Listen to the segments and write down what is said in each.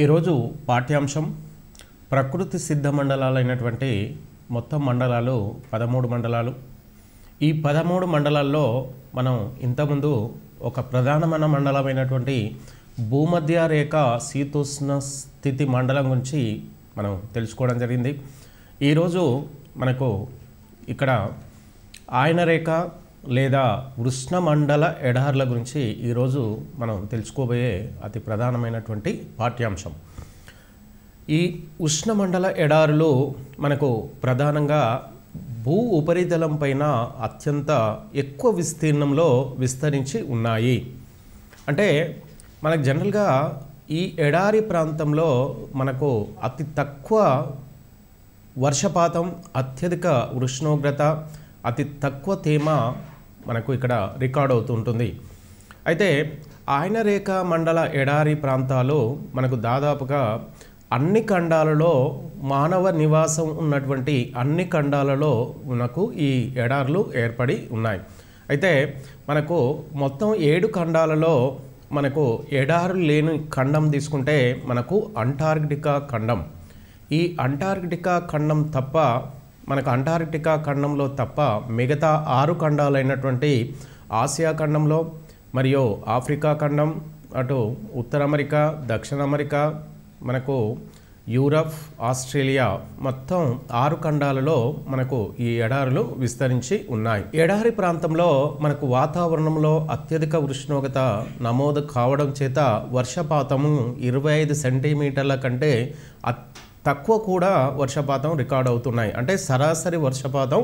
ఈరోజు పాఠ్యాంశం ప్రకృతి సిద్ధ మండలాలైనటువంటి మొత్తం మండలాలు 13 మండలాలు. ఈ 13 మండలాల్లో మనం ఇంతకుముందు ఒక ప్రధానమైన మండలమైనటువంటి భూమధ్య రేఖ శీతోష్ణ స్థితి మండలం గురించి మనం తెలుసుకోవడం జరిగింది. ఈరోజు మనకు ఇక్కడ ఆయన రేఖ లేదా ఉష్ణమండల ఎడార్ల గురించి ఈరోజు మనం తెలుసుకోబోయే అతి ప్రధానమైనటువంటి పాఠ్యాంశం. ఈ ఉష్ణమండల ఎడారులు మనకు ప్రధానంగా భూ ఉపరితలం పైన అత్యంత ఎక్కువ విస్తీర్ణంలో విస్తరించి ఉన్నాయి. అంటే మనకు జనరల్గా ఈ ఎడారి ప్రాంతంలో మనకు అతి తక్కువ వర్షపాతం, అత్యధిక ఉష్ణోగ్రత, అతి తక్కువ తేమ మనకు ఇక్కడ రికార్డ్ అవుతుంటుంది. అయితే ఆయన రేఖ మండల ఎడారి ప్రాంతాలు మనకు దాదాపుగా అన్ని ఖండాలలో మానవ నివాసం ఉన్నటువంటి అన్ని ఖండాలలో మనకు ఈ ఎడార్లు ఏర్పడి ఉన్నాయి. అయితే మనకు మొత్తం 7 ఖండాలలో మనకు ఎడారులు లేని ఖండం తీసుకుంటే మనకు అంటార్కిటికా ఖండం. ఈ అంటార్కిటికా ఖండం తప్ప మనకు అంటార్కిటికా ఖండంలో తప్ప మిగతా 6 ఖండాలైనటువంటి ఆసియా ఖండంలో మరియు ఆఫ్రికా ఖండం, అటు ఉత్తర అమెరికా, దక్షిణ అమెరికా, మనకు యూరప్, ఆస్ట్రేలియా మొత్తం 6 ఖండాలలో మనకు ఈ ఎడారులు విస్తరించి ఉన్నాయి. ఎడారి ప్రాంతంలో మనకు వాతావరణంలో అత్యధిక ఉష్ణోగ్రత నమోదు కావడం చేత వర్షపాతము 25 సెంటీమీటర్ల కంటే తక్కువ కూడా వర్షపాతం రికార్డ్ అవుతున్నాయి. అంటే సరాసరి వర్షపాతం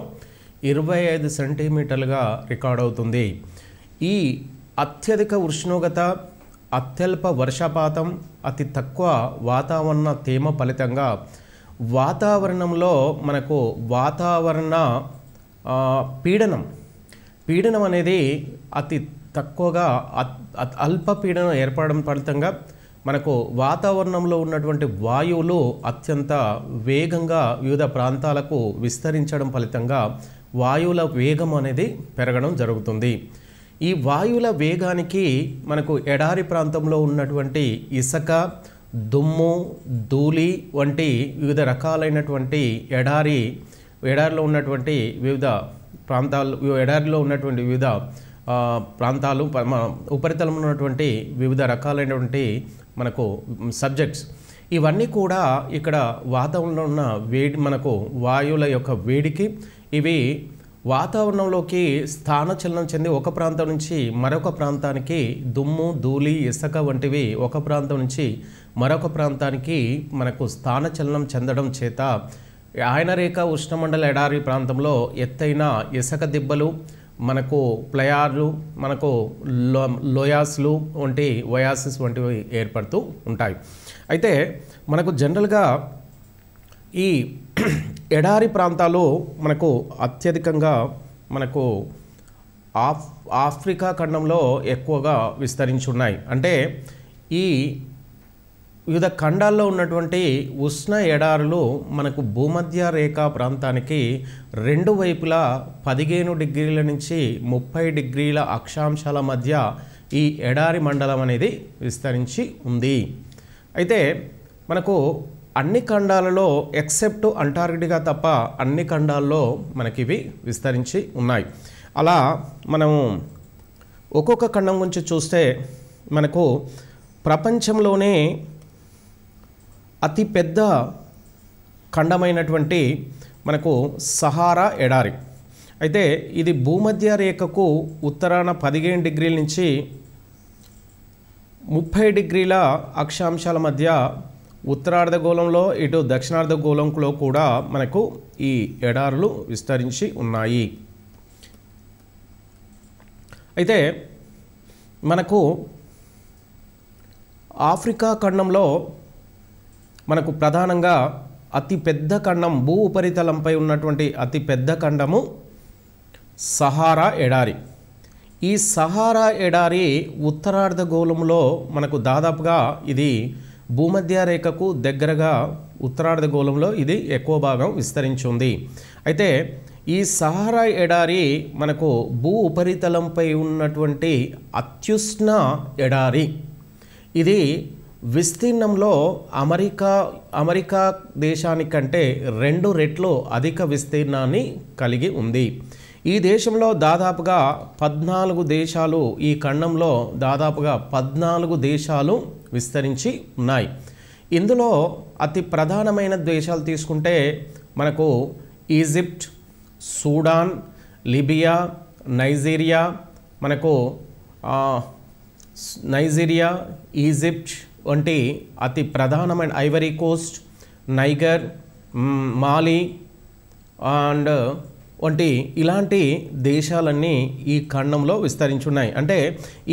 25 సెంటీమీటర్లుగా రికార్డ్ అవుతుంది. ఈ అత్యధిక ఉష్ణోగ్రత, అత్యల్ప వర్షపాతం, అతి తక్కువ వాతావరణ తేమ ఫలితంగా వాతావరణంలో మనకు వాతావరణ పీడనం అనేది అతి తక్కువగా అల్ప పీడనం ఏర్పడడం ఫలితంగా మనకు వాతావరణంలో ఉన్నటువంటి వాయువులు అత్యంత వేగంగా వివిధ ప్రాంతాలకు విస్తరించడం ఫలితంగా వాయువుల వేగం అనేది పెరగడం జరుగుతుంది. ఈ వాయువుల వేగానికి మనకు ఎడారి ప్రాంతంలో ఉన్నటువంటి ఇసుక, దుమ్ము, ధూళి వంటి వివిధ రకాలైనటువంటి ఎడారిలో ఉన్నటువంటి వివిధ ప్రాంతాలు ఉపరితలంలో ఉన్నటువంటి వివిధ రకాలైనటువంటి మనకు సబ్జెక్ట్స్ ఇవన్నీ కూడా ఇక్కడ వాతావరణంలో ఉన్న వేడి, మనకు వాయువుల యొక్క వేడికి ఇవి వాతావరణంలోకి స్థానచలనం చెంది ఒక ప్రాంతం నుంచి మరొక ప్రాంతానికి దుమ్ము, ధూళి, ఇసుక వంటివి ఒక ప్రాంతం నుంచి మరొక ప్రాంతానికి మనకు స్థానచలనం చెందడం చేత ఆయన రేఖ ఉష్ణమండల ఎడారి ప్రాంతంలో ఎత్తైన ఇసుక దిబ్బలు, మనకు ప్లయార్లు, మనకు లోయాస్లు వంటి వయాసిస్ వంటివి ఏర్పడుతూ ఉంటాయి. అయితే మనకు జనరల్గా ఈ ఎడారి ప్రాంతాలు మనకు అత్యధికంగా మనకు ఆఫ్రికా ఖండంలో ఎక్కువగా విస్తరించి ఉన్నాయి. అంటే ఈ వివిధ ఖండాల్లో ఉన్నటువంటి ఉష్ణ ఎడారులు మనకు భూమధ్య రేఖా ప్రాంతానికి 2 వైపులా 15 డిగ్రీల నుంచి 30 డిగ్రీల అక్షాంశాల మధ్య ఈ ఎడారి మండలం అనేది విస్తరించి ఉంది. అయితే మనకు అన్ని ఖండాలలో ఎక్సెప్ట్ అంటార్కిటికా తప్ప అన్ని ఖండాల్లో మనకివి విస్తరించి ఉన్నాయి. అలా మనము ఒక్కొక్క ఖండం గురించి చూస్తే మనకు ప్రపంచంలోనే అతి పెద్ద ఖండమైనటువంటి మనకు సహారా ఎడారి. అయితే ఇది భూమధ్య రేఖకు ఉత్తరాన 15 డిగ్రీల నుంచి 30 డిగ్రీల అక్షాంశాల మధ్య ఉత్తరార్ధగోళంలో, ఇటు దక్షిణార్ధగోళంలో కూడా మనకు ఈ ఎడారులు విస్తరించి ఉన్నాయి. అయితే మనకు ఆఫ్రికా ఖండంలో మనకు ప్రధానంగా అతి పెద్ద ఖండం, భూ ఉపరితలంపై ఉన్నటువంటి అతి పెద్ద ఖండము సహారా ఎడారి. ఈ సహారా ఎడారి ఉత్తరార్ధగోళంలో మనకు దాదాపుగా ఇది భూమధ్య రేఖకు దగ్గరగా ఉత్తరార్ధగోళంలో ఇది ఎక్కువ భాగం విస్తరించి ఉంది. అయితే ఈ సహారా ఎడారి మనకు భూ ఉపరితలంపై ఉన్నటువంటి అత్యుష్ణ ఎడారి. ఇది విస్తీర్ణంలో అమెరికా దేశానికంటే 2 రెట్లు అధిక విస్తీర్ణాన్ని కలిగి ఉంది. ఈ దేశంలో దాదాపుగా 14 దేశాలు, ఈ ఖండంలో దాదాపుగా 14 దేశాలు విస్తరించి ఉన్నాయి. ఇందులో అతి ప్రధానమైన దేశాలు తీసుకుంటే మనకు ఈజిప్ట్, సూడాన్, లిబియా, నైజీరియా, మనకు నైజీరియా, ఈజిప్ట్ వంటి అతి ప్రధానమైన Ivory Coast, niger, Mali and వంటి ఇలాంటి దేశాలన్నీ ఈ ఖండంలో విస్తరించున్నాయి. అంటే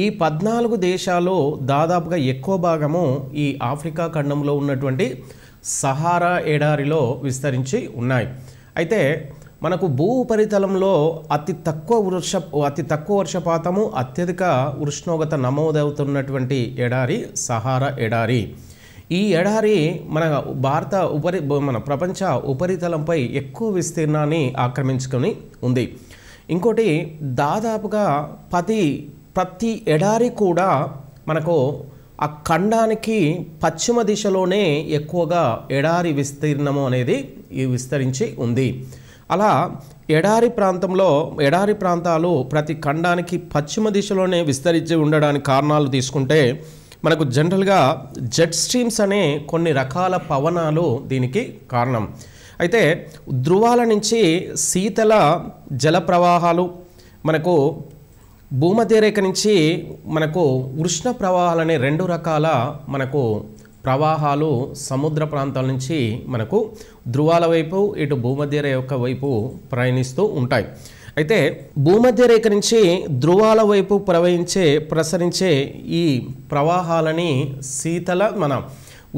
ఈ 14 దేశాలు దాదాపుగా ఎక్కువ భాగము ఈ ఆఫ్రికా ఖండంలో ఉన్నటువంటి సహారా ఎడారిలో విస్తరించి ఉన్నాయి. అయితే మనకు భూ ఉపరితలంలో అతి తక్కువ వర్షపాతము, అత్యధిక ఉష్ణోగ్రత నమోదవుతున్నటువంటి ఎడారి సహారా ఎడారి. ఈ ఎడారి మన ప్రపంచ ఉపరితలంపై ఎక్కువ విస్తీర్ణాన్ని ఆక్రమించుకొని ఉంది. ఇంకోటి దాదాపుగా ప్రతి ఎడారి కూడా మనకు ఆ ఖండానికి పశ్చిమ దిశలోనే ఎక్కువగా ఎడారి విస్తీర్ణము అనేది విస్తరించి ఉంది. అలా ఎడారి ప్రాంతాలు ప్రతి ఖండానికి పశ్చిమ దిశలోనే విస్తరించి ఉండడానికి కారణాలు తీసుకుంటే మనకు జనరల్గా జెట్ స్ట్రీమ్స్ అనే కొన్ని రకాల పవనాలు దీనికి కారణం. అయితే ధృవాల నుంచి శీతల జల ప్రవాహాలు, మనకు భూమధ్యరేఖ నుంచి మనకు ఉష్ణ ప్రవాహాలు అనే 2 రకాల మనకు ప్రవాహాలు సముద్ర ప్రాంతాల నుంచి మనకు ధృవాల వైపు, ఇటు భూమధ్యరేఖ వైపు ప్రయాణిస్తూ ఉంటాయి. అయితే భూమధ్యరేఖ నుంచి ధృవాల వైపు ప్రసరించే ఈ ప్రవాహాలని మన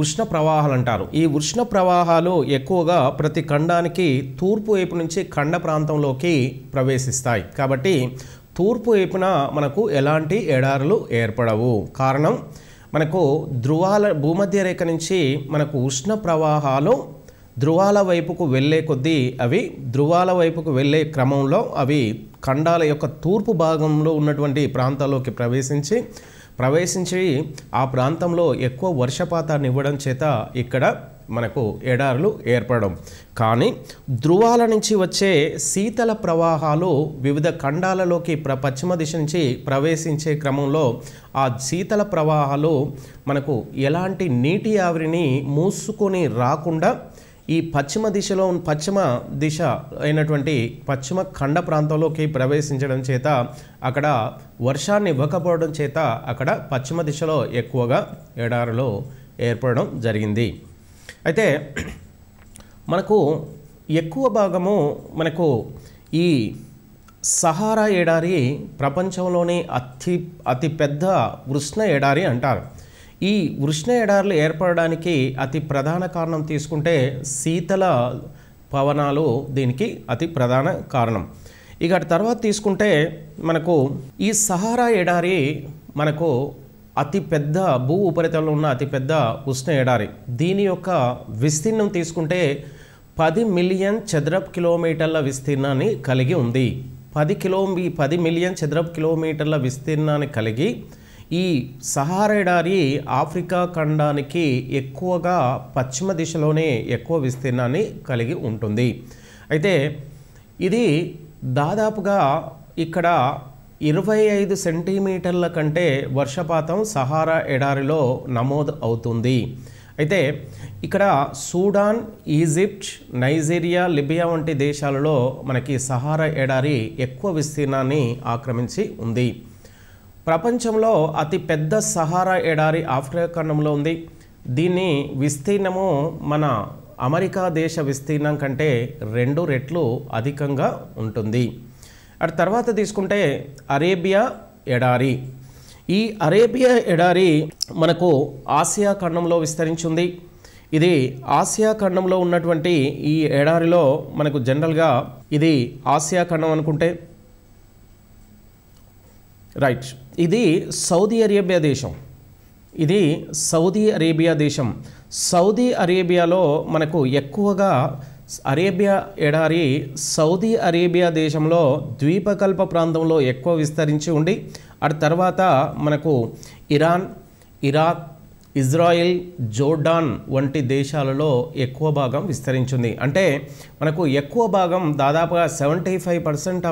ఉష్ణ ప్రవాహాలు అంటారు. ఈ ఉష్ణ ప్రవాహాలు ఎక్కువగా ప్రతి ఖండానికి తూర్పు వైపు నుంచి ఖండ ప్రాంతంలోకి ప్రవేశిస్తాయి. కాబట్టి తూర్పు వైపున మనకు ఎలాంటి ఎడారులు ఏర్పడవు. కారణం మనకు భూమధ్యరేఖ నుంచి మనకు ఉష్ణ ప్రవాహాలు ధృవాల వైపుకు వెళ్ళే కొద్దీ ధృవాల వైపుకు వెళ్ళే క్రమంలో అవి ఖండాల యొక్క తూర్పు భాగంలో ఉన్నటువంటి ప్రాంతాల్లోకి ప్రవేశించి ఆ ప్రాంతంలో ఎక్కువ వర్షపాతాన్ని ఇవ్వడం చేత ఇక్కడ మనకు ఎడారులు ఏర్పడడం. కానీ ధృవాల నుంచి వచ్చే శీతల ప్రవాహాలు వివిధ ఖండాలలోకి పశ్చిమ దిశ నుంచి ప్రవేశించే క్రమంలో ఆ శీతల ప్రవాహాలు మనకు ఎలాంటి నీటి ఆవిరిని మూసుకొని రాకుండా ఈ పశ్చిమ దిశ అయినటువంటి పశ్చిమ ఖండ ప్రాంతంలోకి ప్రవేశించడం చేత అక్కడ వర్షాన్ని ఇవ్వకపోవడం చేత అక్కడ పశ్చిమ దిశలో ఎక్కువగా ఎడారులు ఏర్పడడం జరిగింది. అయితే మనకు ఎక్కువ భాగము మనకు ఈ సహారా ఎడారి ప్రపంచంలోని అతి పెద్ద ఉష్ణ ఎడారి అంటారు. ఈ ఉష్ణ ఎడారులు ఏర్పడడానికి అతి ప్రధాన కారణం తీసుకుంటే శీతల పవనాలు దీనికి అతి ప్రధాన కారణం. ఇక తర్వాత తీసుకుంటే మనకు ఈ సహారా ఎడారి మనకు అతిపెద్ద భూ ఉపరితలంలో ఉన్న అతిపెద్ద ఉష్ణ ఎడారి. దీని యొక్క విస్తీర్ణం తీసుకుంటే 10 మిలియన్ చదరపు కిలోమీటర్ల విస్తీర్ణాన్ని కలిగి ఉంది. 10 మిలియన్ చదరపు కిలోమీటర్ల విస్తీర్ణాన్ని కలిగి ఈ సహారా ఎడారి ఆఫ్రికా ఖండానికి ఎక్కువగా పశ్చిమ దిశలోనే ఎక్కువ విస్తీర్ణాన్ని కలిగి ఉంటుంది. అయితే ఇది దాదాపుగా ఇక్కడ 25 సెంటీమీటర్ల కంటే వర్షపాతం సహారా ఎడారిలో నమోదు అవుతుంది. అయితే ఇక్కడ సూడాన్, ఈజిప్ట్, నైజీరియా, లిబియా వంటి దేశాలలో మనకి సహారా ఎడారి ఎక్కువ విస్తీర్ణాన్ని ఆక్రమించి ఉంది. ప్రపంచంలో అతి పెద్ద సహారా ఎడారి ఆఫ్రికా ఖండంలో ఉంది. దీని విస్తీర్ణము మన అమెరికా దేశ విస్తీర్ణం కంటే 2 రెట్లు అధికంగా ఉంటుంది. అటు తర్వాత తీసుకుంటే అరేబియా ఎడారి. ఈ అరేబియా ఎడారి మనకు ఆసియా ఖండంలో విస్తరించింది. ఇది ఆసియా ఖండంలో ఉన్నటువంటి ఈ ఎడారిలో మనకు జనరల్గా ఇది ఆసియా ఖండం అనుకుంటే రైట్, ఇది సౌదీ అరేబియా దేశం. సౌదీ అరేబియాలో మనకు ఎక్కువగా అరేబియా ఎడారి సౌదీ అరేబియా దేశంలో ద్వీపకల్ప ప్రాంతంలో ఎక్కువ విస్తరించి ఉండి అటు తర్వాత మనకు ఇరాన్, ఇరాక్, ఇజ్రాయిల్, జోర్డాన్ వంటి దేశాలలో ఎక్కువ భాగం విస్తరించింది. అంటే మనకు ఎక్కువ భాగం దాదాపుగా 75%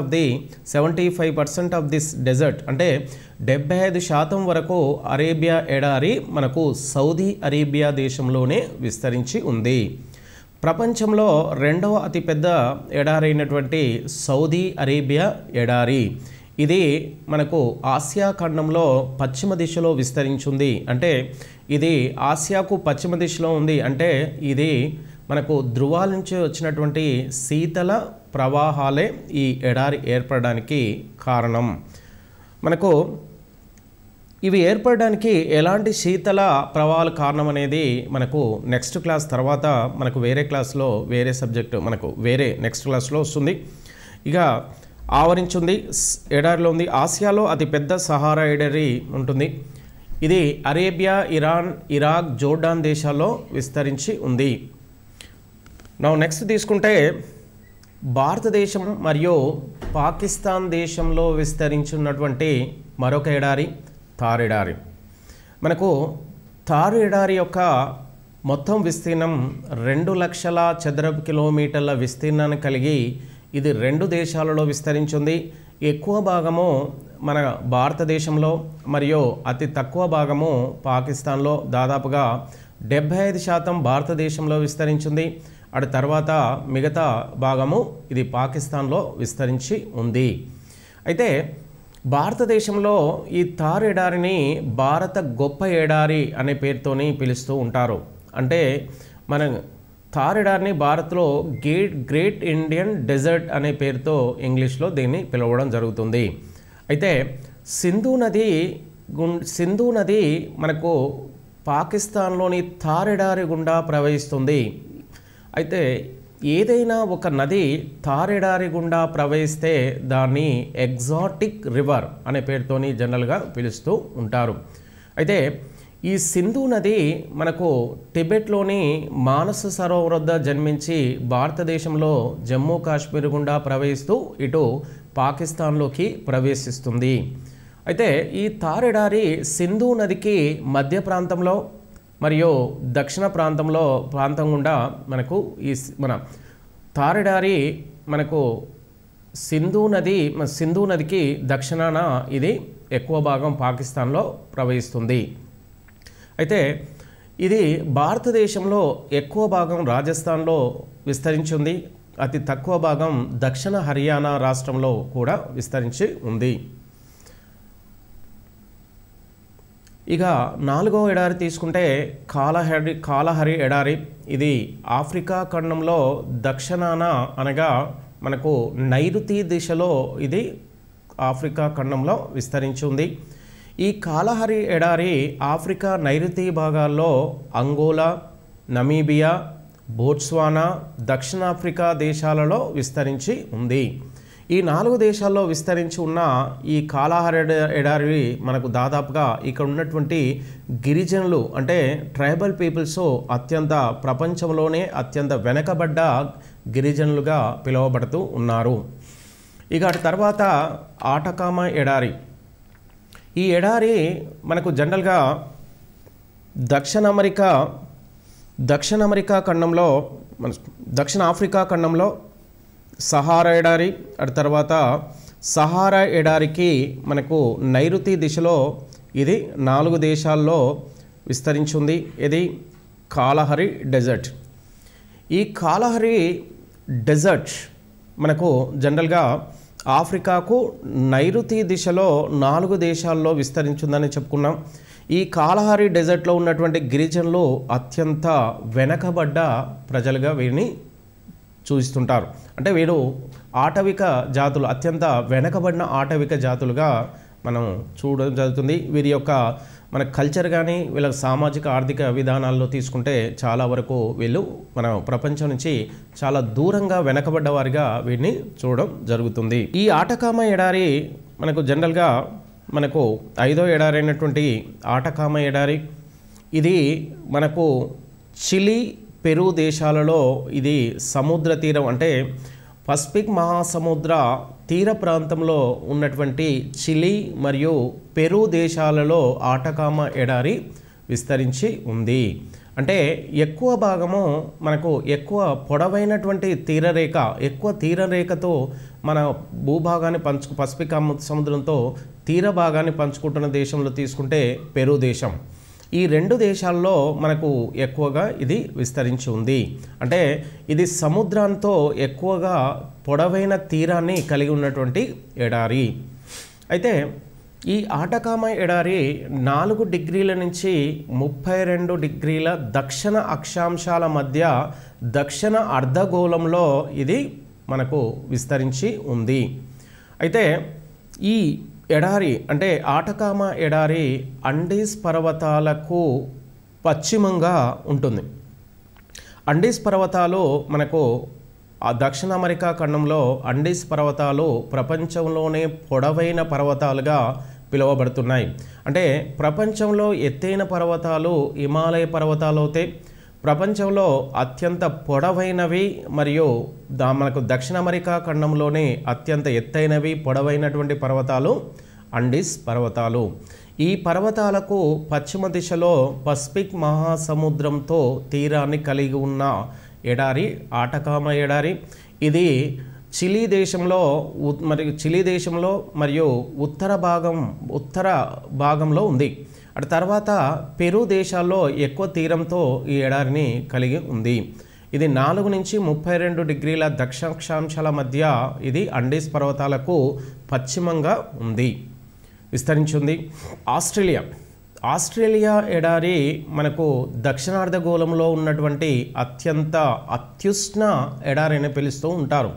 ఆఫ్ దిస్ డెజర్ట్ అంటే 75% వరకు అరేబియా ఎడారి మనకు సౌదీ అరేబియా దేశంలోనే విస్తరించి ఉంది. ప్రపంచంలో రెండవ అతిపెద్ద ఎడారి అయినటువంటి సౌదీ అరేబియా ఎడారి ఇది మనకు ఆసియా ఖండంలో పశ్చిమ దిశలో విస్తరించింది. అంటే ఇది ఆసియాకు పశ్చిమ దిశలో ఉంది. అంటే ఇది మనకు ధృవాల నుంచి వచ్చినటువంటి శీతల ప్రవాహాలే ఈ ఎడారి ఏర్పడడానికి కారణం. మనకు ఇవి ఏర్పడడానికి ఎలాంటి శీతల ప్రవాహాలు కారణం అనేది మనకు నెక్స్ట్ క్లాస్ తర్వాత మనకు వేరే క్లాస్లో వేరే సబ్జెక్టు మనకు వేరే నెక్స్ట్ క్లాస్లో వస్తుంది. ఇక ఆవరించింది ఎడారిలో ఉంది. ఆసియాలో అతిపెద్ద సహారా ఎడారి ఉంటుంది. ఇది అరేబియా, ఇరాన్, ఇరాక్, జోర్డాన్ దేశాల్లో విస్తరించి ఉంది. నెక్స్ట్ తీసుకుంటే భారతదేశం మరియు పాకిస్తాన్ దేశంలో విస్తరించున్నటువంటి మరొక ఎడారి థార్ ఎడారి. మనకు థార్ ఎడారి యొక్క మొత్తం విస్తీర్ణం 2 లక్షల చదరపు కిలోమీటర్ల విస్తీర్ణాన్ని కలిగి ఇది 2 దేశాలలో విస్తరించింది. ఎక్కువ భాగము మన భారతదేశంలో మరియు అతి తక్కువ భాగము పాకిస్తాన్లో. దాదాపుగా 75% భారతదేశంలో విస్తరించింది. అటు తర్వాత మిగతా భాగము ఇది పాకిస్తాన్లో విస్తరించి ఉంది. అయితే భారతదేశంలో ఈ థార్ ఎడారిని భారత గొప్ప ఎడారి అనే పేరుతోని పిలుస్తూ ఉంటారు. అంటే మన థార్ ఎడారిని భారత్లో గ్రేట్ ఇండియన్ డెజర్ట్ అనే పేరుతో ఇంగ్లీష్లో దీన్ని పిలవడం జరుగుతుంది. అయితే సింధు నది మనకు పాకిస్తాన్లోని థార్ ఎడారి గుండా ప్రవహిస్తుంది. అయితే ఏదైనా ఒక నది థార్ ఎడారి గుండా ప్రవహిస్తే దాన్ని ఎగ్జాటిక్ రివర్ అనే పేరుతోని జనరల్గా పిలుస్తూ ఉంటారు. అయితే ఈ సింధు నది మనకు టిబెట్లోని మానస సరోవర్ వద్ద జన్మించి భారతదేశంలో జమ్మూ కాశ్మీర్ గుండా ప్రవహిస్తూ ఇటు పాకిస్తాన్లోకి ప్రవేశిస్తుంది. అయితే ఈ థార్ ఎడారి సింధు నదికి మధ్య ప్రాంతంలో మరియు దక్షిణ ప్రాంతం గుండా మనకు ఈ మన థార్ ఎడారి మనకు సింధు నదికి దక్షిణాన ఇది ఎక్కువ భాగం పాకిస్తాన్లో ప్రవహిస్తుంది. అయితే ఇది భారతదేశంలో ఎక్కువ భాగం రాజస్థాన్లో విస్తరించింది. అతి తక్కువ భాగం దక్షిణ హర్యానా రాష్ట్రంలో కూడా విస్తరించి ఉంది. ఇక 4వ ఎడారి తీసుకుంటే కాలహరి ఎడారి. ఇది ఆఫ్రికా ఖండంలో దక్షిణాన అనగా మనకు నైరుతి దిశలో ఇది ఆఫ్రికా ఖండంలో విస్తరించి ఉంది. ఈ కాలహరి ఎడారి ఆఫ్రికా నైరుతి భాగాల్లో అంగోలా, నమీబియా, బోట్స్వానా, దక్షిణాఫ్రికా దేశాలలో విస్తరించి ఉంది. ఈ 4 దేశాల్లో విస్తరించి ఉన్న ఈ కాలహరి ఎడారి మనకు దాదాపుగా ఇక్కడ ఉన్నటువంటి గిరిజనులు అంటే ట్రైబల్ పీపుల్స్ ప్రపంచంలోనే అత్యంత వెనకబడ్డ గిరిజనులుగా పిలువబడుతూ ఉన్నారు. ఇక తర్వాత ఆటకామా ఎడారి. ఈ ఎడారి మనకు జనరల్గా దక్షిణ ఆఫ్రికా ఖండంలో సహారా ఎడారి, అటు తర్వాత సహారా ఎడారికి మనకు నైరుతి దిశలో ఇది 4 దేశాల్లో విస్తరించింది. ఇది కాలహరి డెజర్ట్. ఈ కాలహరి డెజర్ట్ మనకు జనరల్గా ఆఫ్రికాకు నైరుతి దిశలో 4 దేశాల్లో విస్తరించిందని చెప్పుకున్నాం. ఈ కాలహరి డెజర్ట్లో ఉన్నటువంటి గిరిజనులు అత్యంత వెనకబడ్డ ప్రజలుగా వీరిని చూస్తుంటారు. అంటే వీరు ఆటవిక జాతులు, అత్యంత వెనకబడిన ఆటవిక జాతులుగా మనం చూడడం జరుగుతుంది. వీరి యొక్క మన కల్చర్ కానీ వీళ్ళ సామాజిక ఆర్థిక విధానాల్లో తీసుకుంటే చాలా వరకు వీళ్ళు మన ప్రపంచం నుంచి చాలా దూరంగా వెనకబడ్డ వారిగా వీరిని చూడడం జరుగుతుంది. ఈ ఆటకామా ఎడారి మనకు జనరల్గా మనకు 5వ ఎడారి అయినటువంటి ఆటకామా ఎడారి. ఇది మనకు చిలీ, పెరు దేశాలలో ఇది సముద్ర తీరం అంటే పసిఫిక్ మహాసముద్ర తీర ప్రాంతంలో ఉన్నటువంటి చిలీ మరియు పెరు దేశాలలో ఆటకామా ఎడారి విస్తరించి ఉంది. అంటే ఎక్కువ భాగము మనకు ఎక్కువ పొడవైనటువంటి తీరరేఖ, ఎక్కువ తీరరేఖతో మన భూభాగాన్ని పసిఫిక్ సముద్రంతో తీర భాగాన్ని పంచుకుంటున్న దేశంలో తీసుకుంటే పెరు దేశం. ఈ రెండు దేశాల్లో మనకు ఎక్కువగా ఇది విస్తరించి ఉంది. అంటే ఇది సముద్రంతో ఎక్కువగా పొడవైన తీరాన్ని కలిగి ఉన్నటువంటి ఎడారి. అయితే ఈ ఆటకామా ఎడారి 4 డిగ్రీల నుంచి 32 డిగ్రీల దక్షిణ అక్షాంశాల మధ్య దక్షిణ అర్ధగోళంలో ఇది మనకు విస్తరించి ఉంది. అయితే ఈ ఎడారి అంటే ఆటకామా ఎడారి అండీస్ పర్వతాలకు పశ్చిమంగా ఉంటుంది. అండీస్ పర్వతాలు మనకు దక్షిణ అమెరికా ఖండంలో అండీస్ పర్వతాలు ప్రపంచంలోనే పొడవైన పర్వతాలుగా పిలువబడుతున్నాయి. అంటే ప్రపంచంలో ఎత్తైన పర్వతాలు హిమాలయ పర్వతాలు అవుతాయి. ప్రపంచంలో అత్యంత పొడవైనవి మరియు మనకు దక్షిణ అమెరికా ఖండంలోనే అత్యంత ఎత్తైనవి పొడవైనటువంటి పర్వతాలు అండీస్ పర్వతాలు. ఈ పర్వతాలకు పశ్చిమ దిశలో పసిఫిక్ మహాసముద్రంతో తీరాన్ని కలిగి ఉన్న ఎడారి ఆటకామా ఎడారి. ఇది చిలీ దేశంలో మరియు ఉత్తర భాగంలో ఉంది. అటు తర్వాత పెరు దేశాల్లో ఎక్కువ తీరంతో ఈ ఎడారిని కలిగి ఉంది. ఇది 4 నుంచి 32 డిగ్రీల దక్షిణాక్షాంశాల మధ్య ఇది అండీస్ పర్వతాలకు పశ్చిమంగా ఉంది, విస్తరించింది. ఆస్ట్రేలియా ఎడారి మనకు దక్షిణార్ధగోళంలో ఉన్నటువంటి అత్యుష్ణ ఎడారి అని పిలుస్తూ ఉంటారు.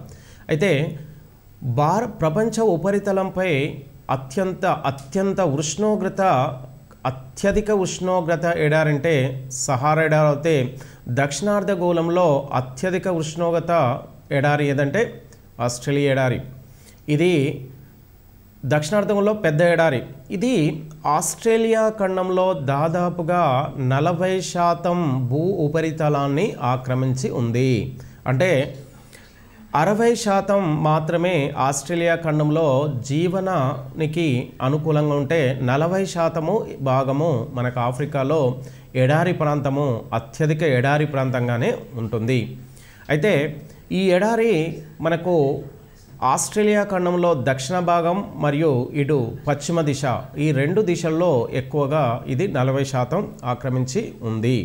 అయితే ప్రపంచ ఉపరితలంపై అత్యధిక ఉష్ణోగ్రత ఎడారి అంటే సహారా ఎడారి అయితే, దక్షిణార్ధగోళంలో అత్యధిక ఉష్ణోగ్రత ఎడారి ఏదంటే ఆస్ట్రేలియా ఎడారి. ఇది దక్షిణార్ధగోళంలో పెద్ద ఎడారి. ఇది ఆస్ట్రేలియా ఖండంలో దాదాపుగా 40% భూ ఉపరితలాన్ని ఆక్రమించి ఉంది. అంటే 60% మాత్రమే ఆస్ట్రేలియా ఖండంలో జీవనానికి అనుకూలంగా ఉంటే 40% భాగము మనకు ఆఫ్రికాలో ఎడారి ప్రాంతము, అత్యధిక ఎడారి ప్రాంతంగానే ఉంటుంది. అయితే ఈ ఎడారి మనకు ఆస్ట్రేలియా ఖండంలో దక్షిణ భాగం మరియు ఇటు పశ్చిమ దిశ ఈ రెండు దిశల్లో ఎక్కువగా ఇది 40% ఆక్రమించి ఉంది.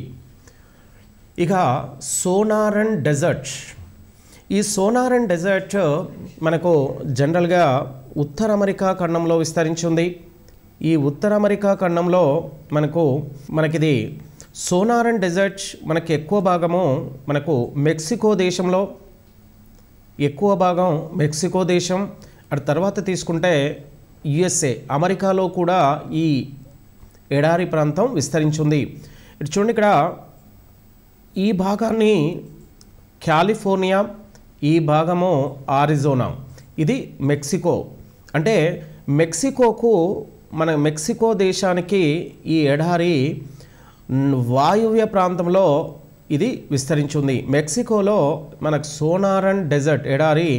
ఇక సోనారన్ డెజర్ట్. ఈ సోనారన్ డెజర్ట్ మనకు జనరల్గా ఉత్తర అమెరికా ఖండంలో విస్తరించింది. ఈ ఉత్తర అమెరికా ఖండంలో మనకిది సోనారన్ డెజర్ట్ మనకి ఎక్కువ భాగము మనకు మెక్సికో దేశంలో, ఎక్కువ భాగం మెక్సికో దేశం. అటు తర్వాత తీసుకుంటే యుఎస్ఏ అమెరికాలో కూడా ఈ ఎడారి ప్రాంతం విస్తరించింది. ఇటు చూడండి, ఇక్కడ ఈ భాగాన్ని కాలిఫోర్నియా, ఈ భాగము ఆరిజోనా, ఇది మెక్సికో. అంటే మెక్సికో దేశానికి ఈ ఎడారి వాయువ్య ప్రాంతంలో ఇది విస్తరించింది. మెక్సికోలో మనకు సోనారన్ డెజర్ట్ ఎడారి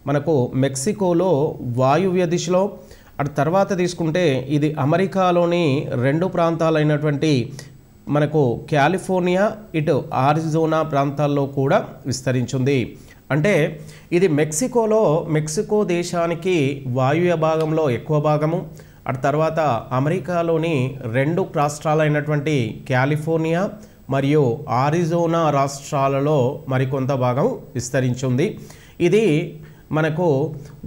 మనకు మెక్సికోలో వాయువ్య దిశలో. అటు తర్వాత తీసుకుంటే ఇది అమెరికాలోని 2 ప్రాంతాలైనటువంటి మనకు కాలిఫోర్నియా, ఇటు ఆరిజోనా ప్రాంతాల్లో కూడా విస్తరించింది. అంటే ఇది మెక్సికో దేశానికి వాయువ్య భాగంలో ఎక్కువ భాగము. అటు తర్వాత అమెరికాలోని 2 రాష్ట్రాలైనటువంటి కాలిఫోర్నియా మరియు ఆరిజోనా రాష్ట్రాలలో మరికొంత భాగం విస్తరించింది. ఇది మనకు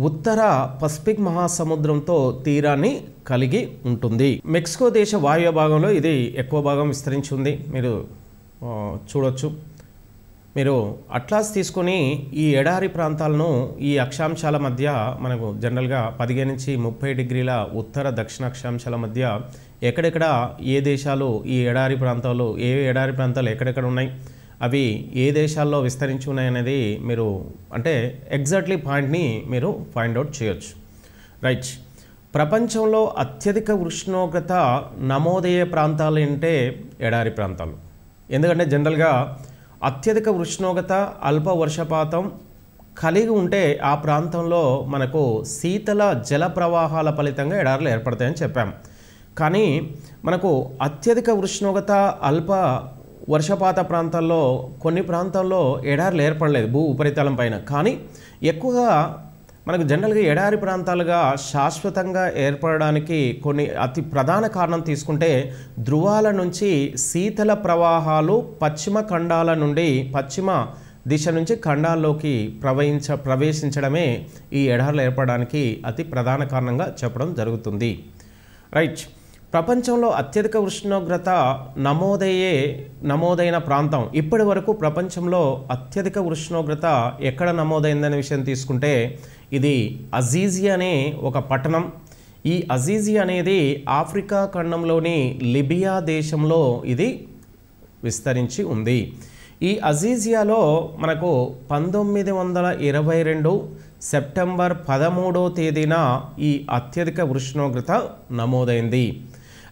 ఉత్తర పసిఫిక్ మహాసముద్రంతో తీరాన్ని కలిగి ఉంటుంది. మెక్సికో దేశ వాయువ్య భాగంలో ఇది ఎక్కువ భాగం విస్తరించింది. మీరు చూడొచ్చు. మీరు అట్లాస్ తీసుకొని ఈ ఎడారి ప్రాంతాలను ఈ అక్షాంశాల మధ్య మనకు జనరల్గా 15 నుంచి 30 డిగ్రీల ఉత్తర దక్షిణ అక్షాంశాల మధ్య ఎక్కడెక్కడ ఏ దేశాలు ఈ ఎడారి ప్రాంతాలు ఎక్కడెక్కడ ఉన్నాయి, అవి ఏ దేశాల్లో విస్తరించి ఉన్నాయనేది మీరు అంటే ఎగ్జాక్ట్లీ పాయింట్ని మీరు ఫైండ్ అవుట్ చేయొచ్చు. రైట్. ప్రపంచంలో అత్యధిక ఉష్ణోగ్రత నమోదయ్యే ప్రాంతాలు అంటే ఎడారి ప్రాంతాలు. ఎందుకంటే జనరల్గా అత్యధిక ఉష్ణోగ్రత, అల్ప వర్షపాతం కలిగి ఉంటే ఆ ప్రాంతంలో మనకు శీతల జల ప్రవాహాల ఫలితంగా ఎడారులు ఏర్పడతాయని చెప్పాం. కానీ మనకు అత్యధిక ఉష్ణోగ్రత అల్ప వర్షపాత ప్రాంతాల్లో కొన్ని ప్రాంతాల్లో ఎడారులు ఏర్పడలేదు భూ ఉపరితలం పైన. కానీ ఎక్కువగా మనకు జనరల్గా ఎడారి ప్రాంతాలుగా శాశ్వతంగా ఏర్పడడానికి కొన్ని అతి ప్రధాన కారణం తీసుకుంటే ధృవాల నుంచి శీతల ప్రవాహాలు పశ్చిమ ఖండాల నుండి పశ్చిమ దిశ నుంచి ఖండాల్లోకి ప్రవేశించడమే ఈ ఎడారులు ఏర్పడడానికి అతి ప్రధాన కారణంగా చెప్పడం జరుగుతుంది. రైట్. ప్రపంచంలో అత్యధిక ఉష్ణోగ్రత నమోదైన ప్రాంతం ఇప్పటి వరకు ప్రపంచంలో అత్యధిక ఉష్ణోగ్రత ఎక్కడ నమోదైందనే విషయం తీసుకుంటే ఇది అజీజీ అనే ఒక పట్టణం. ఈ అజీజీ అనేది ఆఫ్రికా ఖండంలోని లిబియా దేశంలో ఇది విస్తరించి ఉంది. ఈ అజీజియాలో మనకు 1922 సెప్టెంబర్ 13వ తేదీన ఈ అత్యధిక ఉష్ణోగ్రత నమోదైంది.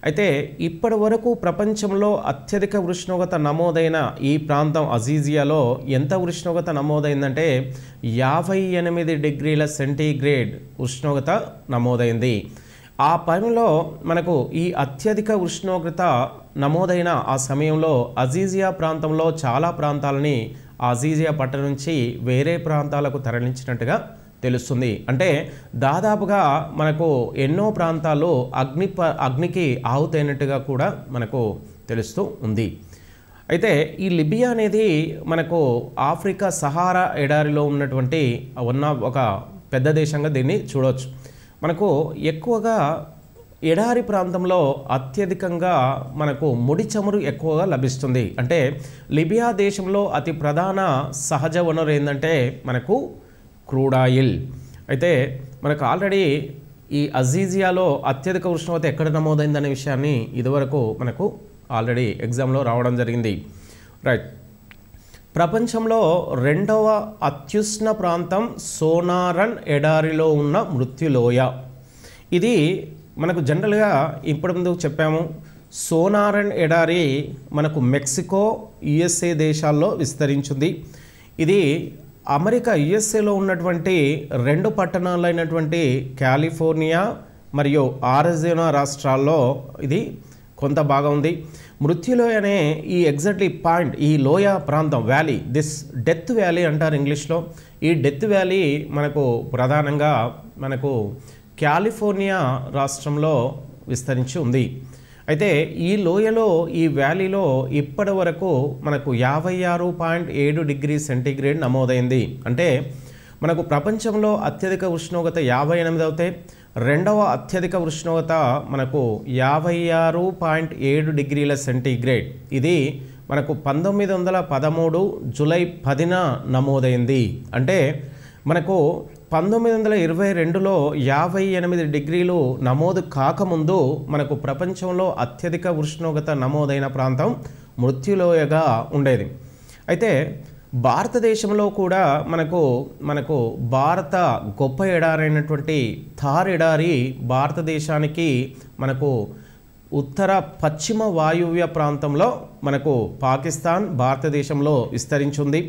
అయితే ఇప్పటి వరకు ప్రపంచంలో అత్యధిక ఉష్ణోగ్రత నమోదైన ఈ ప్రాంతం అజీజియాలో ఎంత ఉష్ణోగ్రత నమోదైందంటే 58 డిగ్రీల సెంటీగ్రేడ్ ఉష్ణోగ్రత నమోదైంది. ఆ పనిలో మనకు ఈ అత్యధిక ఉష్ణోగ్రత నమోదైన ఆ సమయంలో అజీజియా ప్రాంతంలో చాలా ప్రాంతాలని అజీజియా పట్టణం నుంచి వేరే ప్రాంతాలకు తరలించినట్టుగా తెలుస్తుంది. అంటే దాదాపుగా మనకు ఎన్నో ప్రాంతాలు అగ్నికి ఆహుతైనట్టుగా కూడా మనకు తెలుస్తూ ఉంది. అయితే ఈ లిబియా అనేది మనకు ఆఫ్రికా సహారా ఎడారిలో ఉన్నటువంటి ఒక పెద్ద దేశంగా దీన్ని చూడవచ్చు. మనకు ఎక్కువగా ఎడారి ప్రాంతంలో అత్యధికంగా మనకు ముడి చమురు ఎక్కువగా లభిస్తుంది. అంటే లిబియా దేశంలో అతి ప్రధాన సహజ వనరు ఏంటంటే మనకు క్రూడ్ ఆయిల్. అయితే మనకు ఆల్రెడీ ఈ అజీజియాలో అత్యధిక ఉష్ణోగ్రత ఎక్కడ నమోదైందనే విషయాన్ని ఇదివరకు మనకు ఆల్రెడీ ఎగ్జామ్లో రావడం జరిగింది. రైట్. ప్రపంచంలో రెండవ అత్యుష్ణ ప్రాంతం సోనారన్ ఎడారిలో ఉన్న మృత్యులోయ. ఇది మనకు జనరల్గా ఇప్పుడు ముందు చెప్పాము. సోనారన్ ఎడారి మనకు మెక్సికో, యుఎస్ఏ దేశాల్లో విస్తరించింది. ఇది అమెరికా యుఎస్ఏలో ఉన్నటువంటి రెండు పట్టణాలైనటువంటి కాలిఫోర్నియా మరియు ఆరిజోనా రాష్ట్రాల్లో ఇది కొంత భాగం ఉంది. మృత్యులోయ అనే ఈ ఎగ్జాక్ట్లీ పాయింట్, ఈ లోయ ప్రాంతం వ్యాలీ, దిస్ డెత్ వ్యాలీ అంటారు ఇంగ్లీష్లో. ఈ డెత్ వ్యాలీ మనకు ప్రధానంగా మనకు కాలిఫోర్నియా రాష్ట్రంలో విస్తరించి ఉంది. అయితే ఈ లోయలో ఈ వ్యాలీలో ఇప్పటి వరకు మనకు 56.7 డిగ్రీ సెంటీగ్రేడ్ నమోదైంది. అంటే మనకు ప్రపంచంలో అత్యధిక ఉష్ణోగ్రత 58 అవుతే రెండవ అత్యధిక ఉష్ణోగ్రత మనకు 56.7 డిగ్రీల సెంటీగ్రేడ్. ఇది మనకు 1913 జూలై 10న నమోదైంది. అంటే మనకు 1922లో 58 డిగ్రీలు నమోదు కాకముందు మనకు ప్రపంచంలో అత్యధిక ఉష్ణోగ్రత నమోదైన ప్రాంతం మృత్యులోయగా ఉండేది. అయితే భారతదేశంలో కూడా మనకు భారత గొప్ప ఎడారైనటువంటి థార్ ఎడారి భారతదేశానికి మనకు ఉత్తర పశ్చిమ వాయువ్య ప్రాంతంలో మనకు పాకిస్తాన్ భారతదేశంలో విస్తరించింది.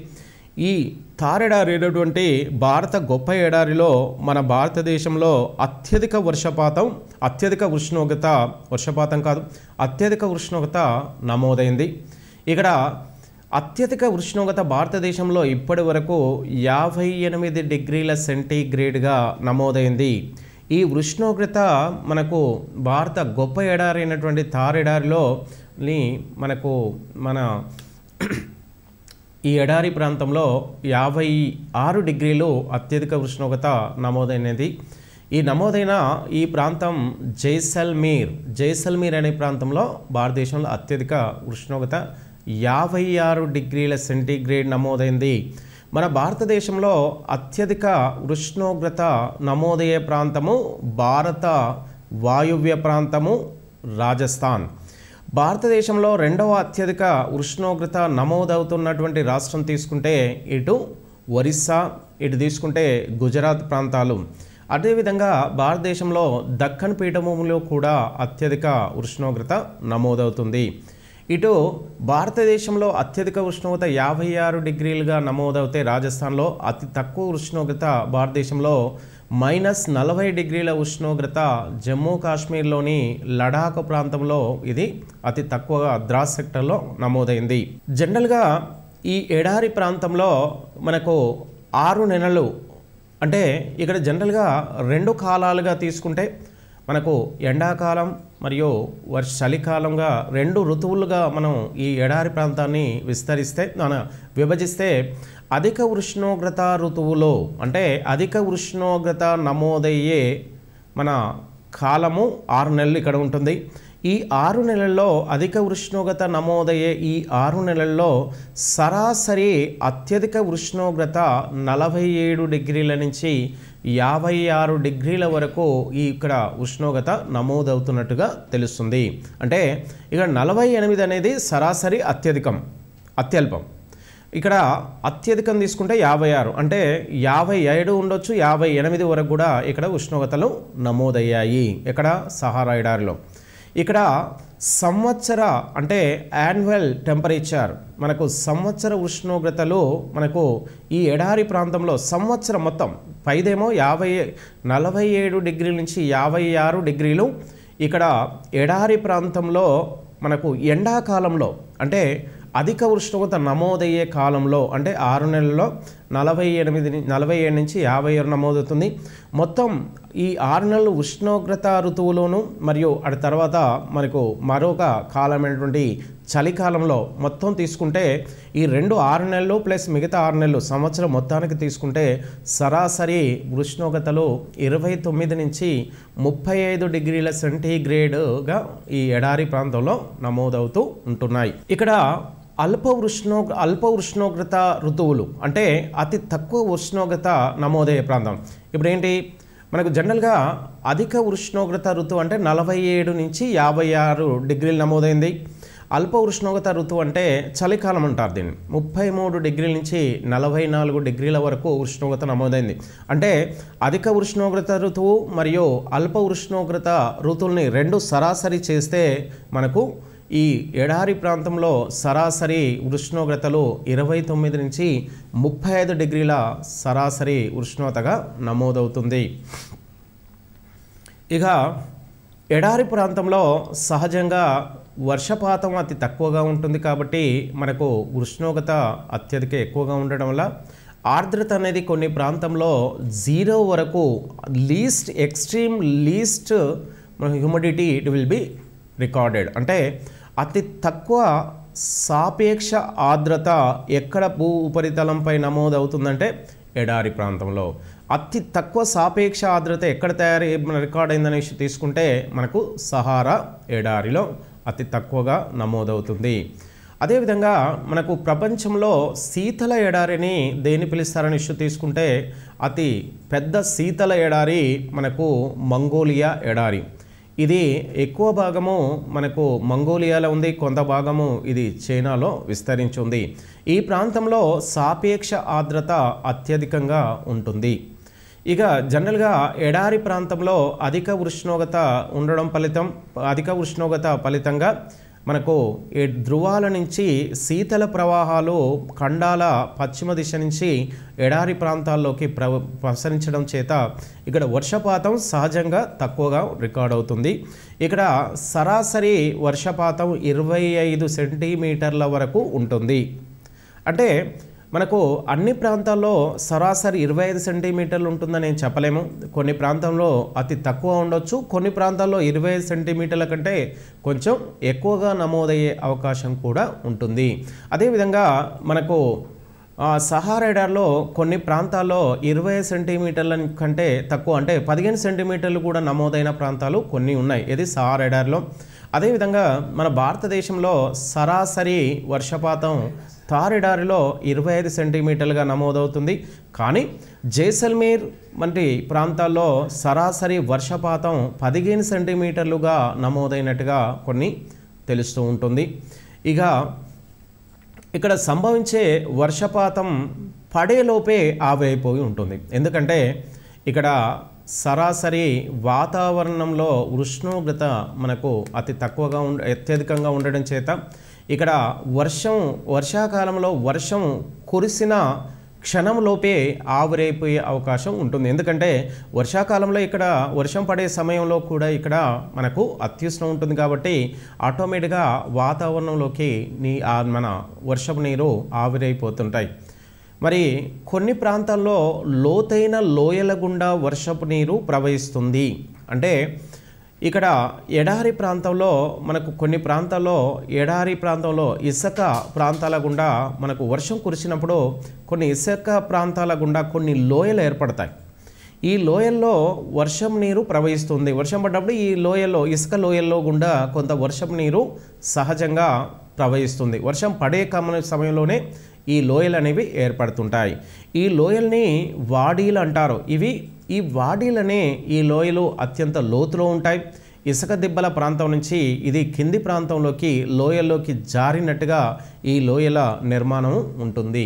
ఈ థార్ ఎడారి అయినటువంటి భారత గొప్ప ఎడారిలో మన భారతదేశంలో అత్యధిక ఉష్ణోగ్రత, వర్షపాతం కాదు, అత్యధిక ఉష్ణోగ్రత నమోదైంది. ఇక్కడ అత్యధిక ఉష్ణోగ్రత భారతదేశంలో ఇప్పటి వరకు 58 డిగ్రీల సెంటీగ్రేడ్గా నమోదైంది. ఈ ఉష్ణోగ్రత మనకు భారత గొప్ప ఎడారి అయినటువంటి థార్ ఎడారిలో మన ఈ ఎడారి ప్రాంతంలో 56 డిగ్రీలు అత్యధిక ఉష్ణోగ్రత నమోదైనది. ఈ నమోదైన ఈ ప్రాంతం జైసల్మీర్ అనే ప్రాంతంలో భారతదేశంలో అత్యధిక ఉష్ణోగ్రత 56 డిగ్రీల సెంటీగ్రేడ్ నమోదైంది. మన భారతదేశంలో అత్యధిక ఉష్ణోగ్రత నమోదయ్యే ప్రాంతము భారత వాయువ్య ప్రాంతము, రాజస్థాన్. భారతదేశంలో రెండవ అత్యధిక ఉష్ణోగ్రత నమోదవుతున్నటువంటి రాష్ట్రం తీసుకుంటే ఇటు ఒరిస్సా, ఇటు తీసుకుంటే గుజరాత్ ప్రాంతాలు. అదేవిధంగా భారతదేశంలో దక్కన్ పీఠభూమిలో కూడా అత్యధిక ఉష్ణోగ్రత నమోదవుతుంది. ఇటు భారతదేశంలో అత్యధిక ఉష్ణోగ్రత 56 డిగ్రీలుగా నమోదవుతే రాజస్థాన్లో అతి తక్కువ ఉష్ణోగ్రత భారతదేశంలో -40 డిగ్రీల ఉష్ణోగ్రత జమ్మూ కాశ్మీర్లోని లడాఖ్ ప్రాంతంలో ఇది అతి తక్కువగా ద్రాస్ సెక్టర్లో నమోదైంది. జనరల్గా ఈ ఎడారి ప్రాంతంలో మనకు 6 నెలలు అంటే ఇక్కడ జనరల్గా 2 కాలాలుగా తీసుకుంటే మనకు ఎండాకాలం మరియు చలికాలంగా 2 ఋతువులుగా మనం ఈ ఎడారి ప్రాంతాన్ని విభజిస్తే అధిక ఉష్ణోగ్రత ఋతువులో అంటే అధిక ఉష్ణోగ్రత నమోదయ్యే మన కాలము 6 నెలలు ఇక్కడ ఉంటుంది. ఈ 6 నెలల్లో అధిక ఉష్ణోగ్రత నమోదయ్యే ఈ 6 నెలల్లో సరాసరి అత్యధిక ఉష్ణోగ్రత 47 డిగ్రీల నుంచి 56 డిగ్రీల వరకు ఇక్కడ ఉష్ణోగ్రత నమోదవుతున్నట్టుగా తెలుస్తుంది. అంటే ఇక్కడ 48 అనేది సరాసరి అత్యల్పం. ఇక్కడ అత్యధికం తీసుకుంటే 56 అంటే 57 ఉండొచ్చు, 58 వరకు కూడా ఇక్కడ ఉష్ణోగ్రతలు నమోదయ్యాయి. ఇక్కడ సహారా ఎడారిలో. ఇక్కడ సంవత్సర అంటే యాన్యువల్ టెంపరేచర్ మనకు సంవత్సర ఉష్ణోగ్రతలు మనకు ఈ ఎడారి ప్రాంతంలో సంవత్సరం మొత్తం పైదేమో 47 డిగ్రీల నుంచి 56 డిగ్రీలు. ఇక్కడ ఎడారి ప్రాంతంలో మనకు ఎండాకాలంలో అంటే అధిక ఉష్ణోగ్రత నమోదయ్యే కాలంలో అంటే 6 నెలల్లో 47 నుంచి 56 నమోదవుతుంది. మొత్తం ఈ 6 నెలలు ఉష్ణోగ్రత ఋతువులోను మరియు అటు తర్వాత మనకు మరొక కాలమైనటువంటి చలికాలంలో మొత్తం తీసుకుంటే ఈ 6 నెలలు ప్లస్ మిగతా 6 నెలలు సంవత్సరం మొత్తానికి తీసుకుంటే సరాసరి ఉష్ణోగ్రతలు 29 నుంచి 35 డిగ్రీల సెంటీగ్రేడ్గా ఈ ఎడారి ప్రాంతంలో నమోదవుతూ ఉంటున్నాయి. ఇక్కడ అల్ప ఉష్ణోగ్రత ఋతువులు అంటే అతి తక్కువ ఉష్ణోగ్రత నమోదయ్యే ప్రాంతం. ఇప్పుడు ఏంటి మనకు జనరల్గా అధిక ఉష్ణోగ్రత ఋతువు అంటే 47 నుంచి 56 డిగ్రీలు నమోదైంది. అల్ప ఉష్ణోగ్రత ఋతువు అంటే చలికాలం అంటారు దీన్ని. 33 డిగ్రీల నుంచి 44 డిగ్రీల వరకు ఉష్ణోగ్రత నమోదైంది. అంటే అధిక ఉష్ణోగ్రత ఋతువు మరియు అల్ప ఉష్ణోగ్రత ఋతువుల్ని 2 సరాసరి చేస్తే మనకు ఈ ఎడారి ప్రాంతంలో సరాసరి ఉష్ణోగ్రతలు 29 నుంచి 35 డిగ్రీల సరాసరి ఉష్ణోగ్రతగా నమోదవుతుంది. ఇక ఎడారి ప్రాంతంలో సహజంగా వర్షపాతం అతి తక్కువగా ఉంటుంది కాబట్టి మనకు ఉష్ణోగ్రత అత్యధిక ఎక్కువగా ఉండడం వల్ల ఆర్ద్రత అనేది కొన్ని ప్రాంతంలో 0 వరకు extreme least humidity it will be recorded. అంటే అతి తక్కువ సాపేక్ష ఆర్ద్రత ఎక్కడ భూ ఉపరితలంపై నమోదవుతుందంటే ఎడారి ప్రాంతంలో. అతి తక్కువ సాపేక్ష ఆర్ద్రత ఎక్కడ రికార్డ్ అయిందనే తీసుకుంటే మనకు సహారా ఎడారిలో అతి తక్కువగా నమోదవుతుంది. అదేవిధంగా మనకు ప్రపంచంలో శీతల ఎడారిని దేన్ని పిలుస్తారని ఇష్యూ తీసుకుంటే అతి పెద్ద శీతల ఎడారి మనకు మంగోలియా ఎడారి. ఇది ఎక్కువ భాగము మనకు మంగోలియాలో ఉంది, కొంత భాగము ఇది చైనాలో విస్తరించి ఉంది. ఈ ప్రాంతంలో సాపేక్ష ఆర్ద్రత అత్యధికంగా ఉంటుంది. ఇక జనరల్గా ఎడారి ప్రాంతంలో అధిక ఉష్ణోగ్రత ఫలితంగా మనకు ఈ ధ్రువాల నుంచి శీతల ప్రవాహాలు ఖండాల పశ్చిమ దిశ నుంచి ఎడారి ప్రాంతాల్లోకి ప్రసరించడం చేత ఇక్కడ వర్షపాతం సహజంగా తక్కువగా రికార్డ్ అవుతుంది. ఇక్కడ సరాసరి వర్షపాతం 25 సెంటీమీటర్ల వరకు ఉంటుంది. అంటే మనకు అన్ని ప్రాంతాల్లో సరాసరి 25 సెంటీమీటర్లు ఉంటుందని నేను చెప్పలేము. కొన్ని ప్రాంతాల్లో అతి తక్కువ ఉండొచ్చు, కొన్ని ప్రాంతాల్లో 25 సెంటీమీటర్ల కంటే కొంచెం ఎక్కువగా నమోదయ్యే అవకాశం కూడా ఉంటుంది. అదేవిధంగా మనకు సహారా ఎడారిలో కొన్ని ప్రాంతాల్లో 20 సెంటీమీటర్ల కంటే తక్కువ అంటే 15 సెంటీమీటర్లు కూడా నమోదైన ప్రాంతాలు కొన్ని ఉన్నాయి. ఇది సహారా ఎడారిలో. అదేవిధంగా మన భారతదేశంలో సరాసరి వర్షపాతం థార్ ఎడారిలో 25 సెంటీమీటర్లుగా నమోదవుతుంది. కానీ జైసల్మేర్ వంటి ప్రాంతాల్లో సరాసరి వర్షపాతం 15 సెంటీమీటర్లుగా నమోదైనట్టుగా కొన్ని తెలుస్తూ ఉంటుంది. ఇక ఇక్కడ సంభవించే వర్షపాతం పడేలోపే ఆవిరైపోయి ఉంటుంది. ఎందుకంటే ఇక్కడ సరాసరి వాతావరణంలో ఉష్ణోగ్రత మనకు అత్యధికంగా ఉండడం చేత ఇక్కడ వర్షాకాలంలో వర్షం కురిసిన క్షణంలోపే ఆవిరైపోయే అవకాశం ఉంటుంది. ఎందుకంటే వర్షాకాలంలో ఇక్కడ వర్షం పడే సమయంలో కూడా ఇక్కడ మనకు అత్యుష్ణం ఉంటుంది కాబట్టి ఆటోమేటిక్గా వాతావరణంలోకి మన వర్షపు నీరు ఆవిరైపోతుంటాయి. మరి కొన్ని ప్రాంతాల్లో లోతైన లోయల గుండా వర్షపు నీరు ప్రవహిస్తుంది. అంటే ఇక్కడ ఎడారి ప్రాంతంలో మనకు కొన్ని ప్రాంతాల్లో ఎడారి ప్రాంతంలో ఇసుక ప్రాంతాల గుండా మనకు వర్షం కురిసినప్పుడు కొన్ని ఇసుక ప్రాంతాల గుండా కొన్ని లోయలు ఏర్పడతాయి. ఈ లోయల్లో వర్షం నీరు ప్రవహిస్తుంది. వర్షం పడ్డప్పుడు ఈ లోయల్లో ఇసుక లోయల్లో గుండా కొంత వర్షం నీరు సహజంగా ప్రవహిస్తుంది. వర్షం పడే సమయంలోనే ఈ లోయలు అనేవి ఏర్పడుతుంటాయి. ఈ లోయల్ని వాడీలు అంటారు. ఈ వాడీలనే ఈ లోయలు అత్యంత లోతులో ఉంటాయి. ఇసుక దిబ్బల ప్రాంతం నుంచి ఇది కింది ప్రాంతంలోకి లోయల్లోకి జారినట్టుగా ఈ లోయల నిర్మాణం ఉంటుంది.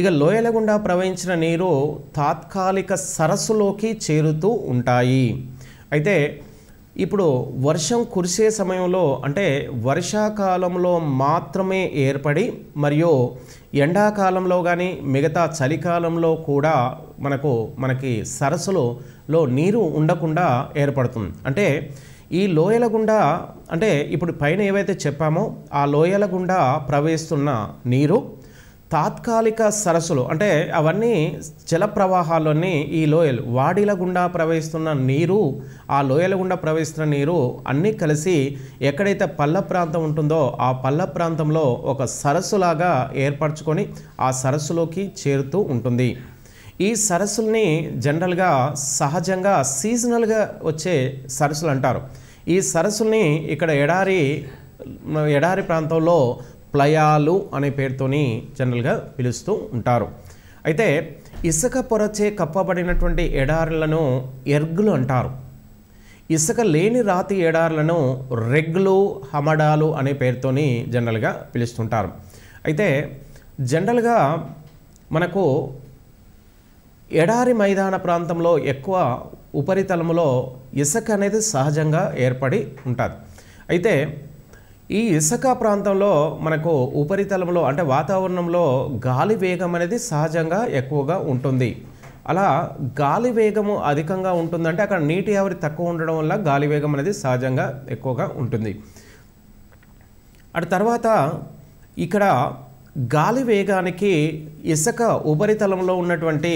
ఇక లోయల గుండా ప్రవహించిన నీరు తాత్కాలిక సరస్సులోకి చేరుతూ ఉంటాయి. అయితే ఇప్పుడు వర్షం కురిసే సమయంలో అంటే వర్షాకాలంలో మాత్రమే ఏర్పడి మరియు ఎండాకాలంలో కానీ మిగతా చలికాలంలో కూడా మనకి సరస్సులో నీరు ఉండకుండా ఏర్పడుతుంది. అంటే ఈ లోయల గుండా అంటే ఇప్పుడు పైన ఏవైతే చెప్పామో ఆ లోయల గుండా ప్రవహిస్తున్న నీరు తాత్కాలిక సరస్సులు అంటే అవన్నీ జల ప్రవాహాల్లోని ఈ లోయలు వాడిల గుండా ప్రవహిస్తున్న నీరు ఆ లోయల గుండా ప్రవహిస్తున్న నీరు అన్నీ కలిసి ఎక్కడైతే పల్ల ప్రాంతం ఉంటుందో ఆ పల్ల ప్రాంతంలో ఒక సరస్సులాగా ఏర్పరచుకొని ఆ సరస్సులోకి చేరుతూ ఉంటుంది. ఈ సరస్సుల్ని జనరల్గా సహజంగా సీజనల్గా వచ్చే సరస్సులు అంటారు. ఈ సరస్సుల్ని ఇక్కడ ఎడారి ప్రాంతంలో ప్లయాలు అనే పేరుతోని జనరల్గా పిలుస్తూ ఉంటారు. అయితే ఇసుక పొరచే కప్పబడినటువంటి ఎడారులను ఎర్గులు అంటారు. ఇసుక లేని రాతి ఎడారులను రెగ్లు హమడాలు అనే పేరుతోని జనరల్గా పిలుస్తుంటారు. అయితే జనరల్గా మనకు ఎడారి మైదాన ప్రాంతంలో ఎక్కువ ఉపరితలంలో ఇసుక అనేది సహజంగా ఏర్పడి ఉంటుంది. అయితే ఈ ఇసుక ప్రాంతంలో మనకు ఉపరితలంలో అంటే వాతావరణంలో గాలి వేగం అనేది సహజంగా ఎక్కువగా ఉంటుంది. అలా గాలి వేగము అధికంగా ఉంటుందంటే అక్కడ నీటి ఆవిరి తక్కువ ఉండడం వల్ల గాలి వేగం అనేది సహజంగా ఎక్కువగా ఉంటుంది. అటు తర్వాత ఇక్కడ గాలి వేగానికి ఇసుక ఉపరితలంలో ఉన్నటువంటి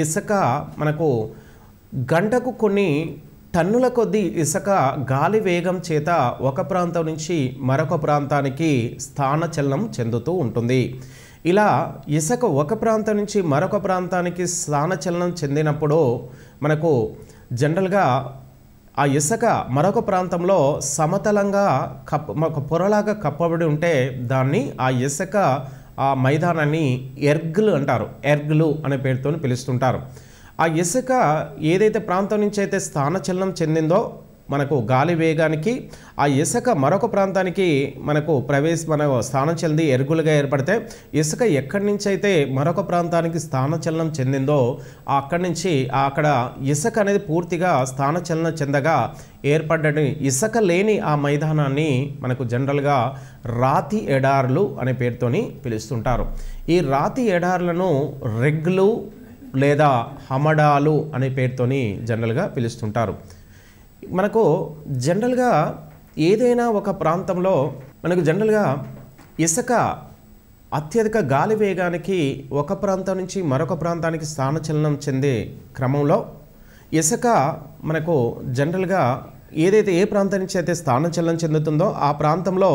ఇసుక మనకు గంటకు కొన్ని టన్నుల కొద్దీ ఇసుక గాలి వేగం చేత ఒక ప్రాంతం నుంచి మరొక ప్రాంతానికి స్థానచలనం చెందుతూ ఉంటుంది. ఇలా ఇసుక ఒక ప్రాంతం నుంచి మరొక ప్రాంతానికి స్థానచలనం చెందినప్పుడు మనకు జనరల్గా ఆ ఇసుక మరొక ప్రాంతంలో సమతలంగా ఒక పొరలాగా కప్పబడి ఉంటే దాన్ని ఆ ఇసుక ఆ మైదానాన్ని ఎర్గులు అంటారు. ఎర్గులు అనే పేరుతో పిలుస్తుంటారు. ఆ ఇసుక ఏదైతే ప్రాంతం నుంచి అయితే స్థానచలనం చెందిందో మనకు గాలి వేగానికి ఆ ఇసుక మరొక ప్రాంతానికి మనకు స్థానం చెంది ఎరుగులుగా ఏర్పడితే ఇసుక ఎక్కడి నుంచి అయితే మరొక ప్రాంతానికి స్థానచలనం చెందిందో అక్కడి నుంచి అక్కడ ఇసుక అనేది పూర్తిగా స్థానచలనం చెందగా ఏర్పడ్డ ఇసుక లేని ఆ మైదానాన్ని మనకు జనరల్గా రాతి ఎడారులు అనే పేరుతోని పిలుస్తుంటారు. ఈ రాతి ఎడారులను రెగ్లు లేదా హమడాలు అనే పేరుతోని జనరల్గా పిలుస్తుంటారు. మనకు జనరల్గా ఏదైనా ఒక ప్రాంతంలో మనకు జనరల్గా ఇసుక అత్యధిక గాలి వేగానికి ఒక ప్రాంతం నుంచి మరొక ప్రాంతానికి స్థానచలనం చెందే క్రమంలో ఇసుక మనకు జనరల్గా ఏదైతే ఏ ప్రాంతం నుంచి అయితే స్థానచలనం చెందుతుందో ఆ ప్రాంతంలో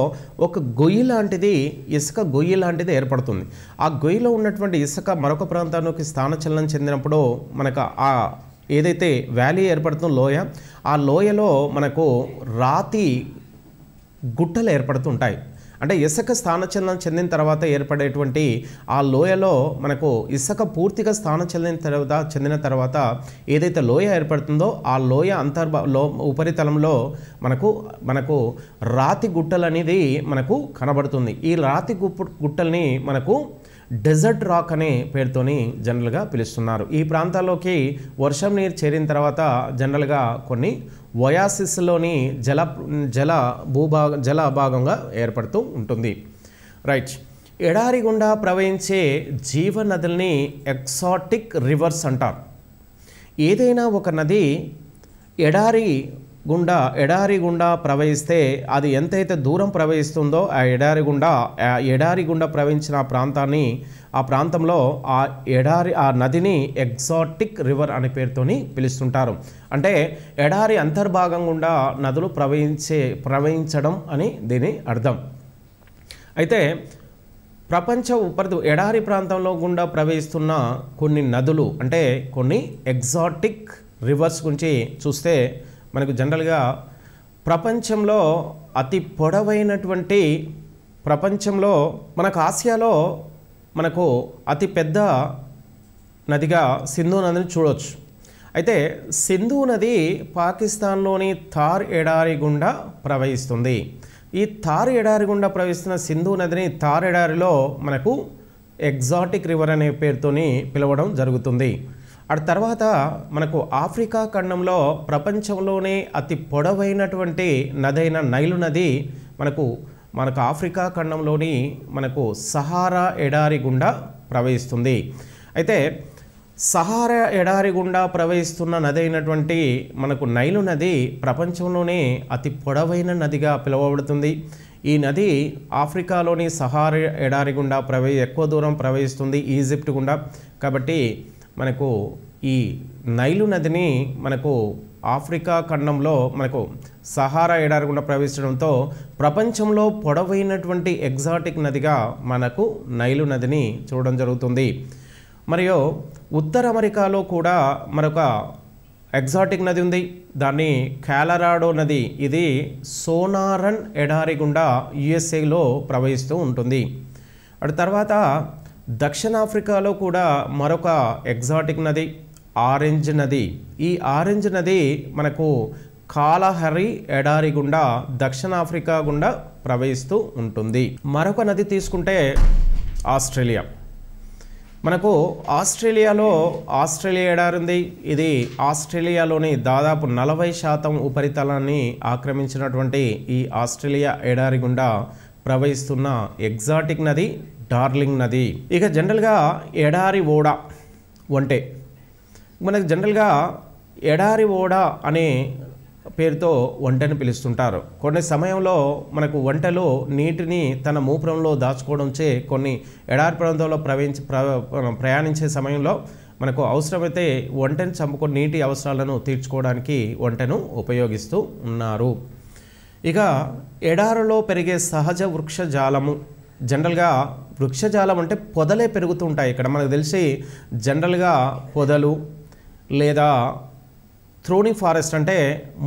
ఒక గొయ్యి లాంటిది ఇసుక గొయ్యి లాంటిది ఏర్పడుతుంది. ఆ గొయ్యిలో ఉన్నటువంటి ఇసుక మరొక ప్రాంతానికి స్థానచలనం చెందినప్పుడు మనకు ఆ ఏదైతే వ్యాలీ ఏర్పడుతుందో లోయ ఆ లోయలో మనకు రాతి గుట్టలు ఏర్పడుతుంటాయి. అంటే ఇసుక స్థానచలనం చెందిన తర్వాత ఏర్పడేటువంటి ఆ లోయలో మనకు ఇసుక పూర్తిగా చెందిన తర్వాత ఏదైతే లోయ ఏర్పడుతుందో ఆ లోయ ఉపరితలంలో మనకు రాతి గుట్టలు అనేది మనకు కనబడుతుంది. ఈ రాతి గుట్టల్ని మనకు డెజర్ట్ రాక్ అనే పేరుతోని జనరల్గా పిలుస్తున్నారు. ఈ ప్రాంతాల్లోకి వర్షం నీరు చేరిన తర్వాత జనరల్గా కొన్ని ఒయాసిస్లోని జల భాగంగా ఏర్పడుతూ ఉంటుంది. రైట్. ఎడారి గుండా ప్రవహించే జీవనదుల్ని ఎక్సాటిక్ రివర్స్ అంటారు. ఏదైనా ఒక నది ఎడారి గుండా ప్రవహిస్తే అది ఎంతైతే దూరం ప్రవహిస్తుందో ఆ ఎడారి గుండా ప్రవహించిన ఆ ప్రాంతంలో ఆ నదిని ఎగ్జాటిక్ రివర్ అనే పేరుతోని పిలుస్తుంటారు. అంటే ఎడారి అంతర్భాగం గుండా నదులు ప్రవహించడం అని దీని అర్థం. అయితే ప్రపంచ ఎడారి ప్రాంతంలో గుండా ప్రవహిస్తున్న కొన్ని నదులు అంటే కొన్ని ఎగ్జాటిక్ రివర్స్ గురించి చూస్తే మనకు జనరల్గా ప్రపంచంలో అతి పొడవైనటువంటి మనకు ఆసియాలో మనకు అతి పెద్ద నదిగా సింధు నదిని చూడవచ్చు. అయితే సింధు నది పాకిస్తాన్లోని థార్ ఎడారి గుండా ప్రవహిస్తుంది. ఈ థార్ ఎడారి గుండా ప్రవహిస్తున్న సింధు నదిని థార్ ఎడారిలో మనకు ఎగ్జాటిక్ రివర్ అనే పేరుతోని పిలవడం జరుగుతుంది. ఆ తర్వాత మనకు ఆఫ్రికా ఖండంలో ప్రపంచంలోనే అతి పొడవైనటువంటి నదైన నైలు నది మనకు ఆఫ్రికా ఖండంలోని మనకు సహారా ఎడారి గుండా ప్రవహిస్తుంది. అయితే సహారా ఎడారి గుండా ప్రవహిస్తున్న నది అయినటువంటి మనకు నైలు నది ప్రపంచంలోనే అతి పొడవైన నదిగా పిలువబడుతుంది. ఈ నది ఆఫ్రికాలోని సహారా ఎడారి గుండా ఎక్కువ దూరం ప్రవహిస్తుంది, ఈజిప్ట్ గుండా. కాబట్టి మనకు ఈ నైలు నదిని మనకు ఆఫ్రికా ఖండంలో మనకు సహారా ఎడారి గుండా ప్రవహించడంతో ప్రపంచంలో పొడవైనటువంటి ఎగ్జాటిక్ నదిగా మనకు నైలు నదిని చూడడం జరుగుతుంది. మరియు ఉత్తర అమెరికాలో కూడా మరొక ఎగ్జాటిక్ నది ఉంది. దాన్ని కాలరాడో నది. ఇది సోనారన్ ఎడారి గుండా యుఎస్ఏలో ప్రవహిస్తూ ఉంటుంది. అటు తర్వాత దక్షిణాఫ్రికాలో కూడా మరొక ఎగ్జాటిక్ నది ఆరెంజ్ నది. ఈ ఆరెంజ్ నది మనకు కాలహరి ఎడారి గుండా దక్షిణాఫ్రికా గుండా ప్రవహిస్తూ ఉంటుంది. మరొక నది తీసుకుంటే ఆస్ట్రేలియా. మనకు ఆస్ట్రేలియా ఎడారి ఉంది. ఇది ఆస్ట్రేలియాలోని దాదాపు 40% ఉపరితలాన్ని ఆక్రమించినటువంటి ఈ ఆస్ట్రేలియా ఎడారి గుండా ప్రవహిస్తున్న ఎగ్జాటిక్ నది డార్లింగ్ నది. ఇక జనరల్గా ఎడారి ఓడ వంటే మనకు జనరల్గా ఎడారి ఓడ అనే పేరుతో వంటను పిలుస్తుంటారు. కొన్ని సమయంలో మనకు వంటలు నీటిని తన మూపురంలో దాచుకోవడంచే కొన్ని ఎడారి ప్రాంతంలో ప్రయాణించే సమయంలో మనకు అవసరమైతే వంటను చంపుకొని నీటి అవసరాలను తీర్చుకోవడానికి వంటను ఉపయోగిస్తూ ఉన్నారు. ఇక ఎడారిలో పెరిగే సహజ వృక్షజాలము. జనరల్గా వృక్షజాలం అంటే పొదలే పెరుగుతూ ఉంటాయి. ఇక్కడ మనకు తెలిసి జనరల్గా పొదలు లేదా థ్రోనీ ఫారెస్ట్ అంటే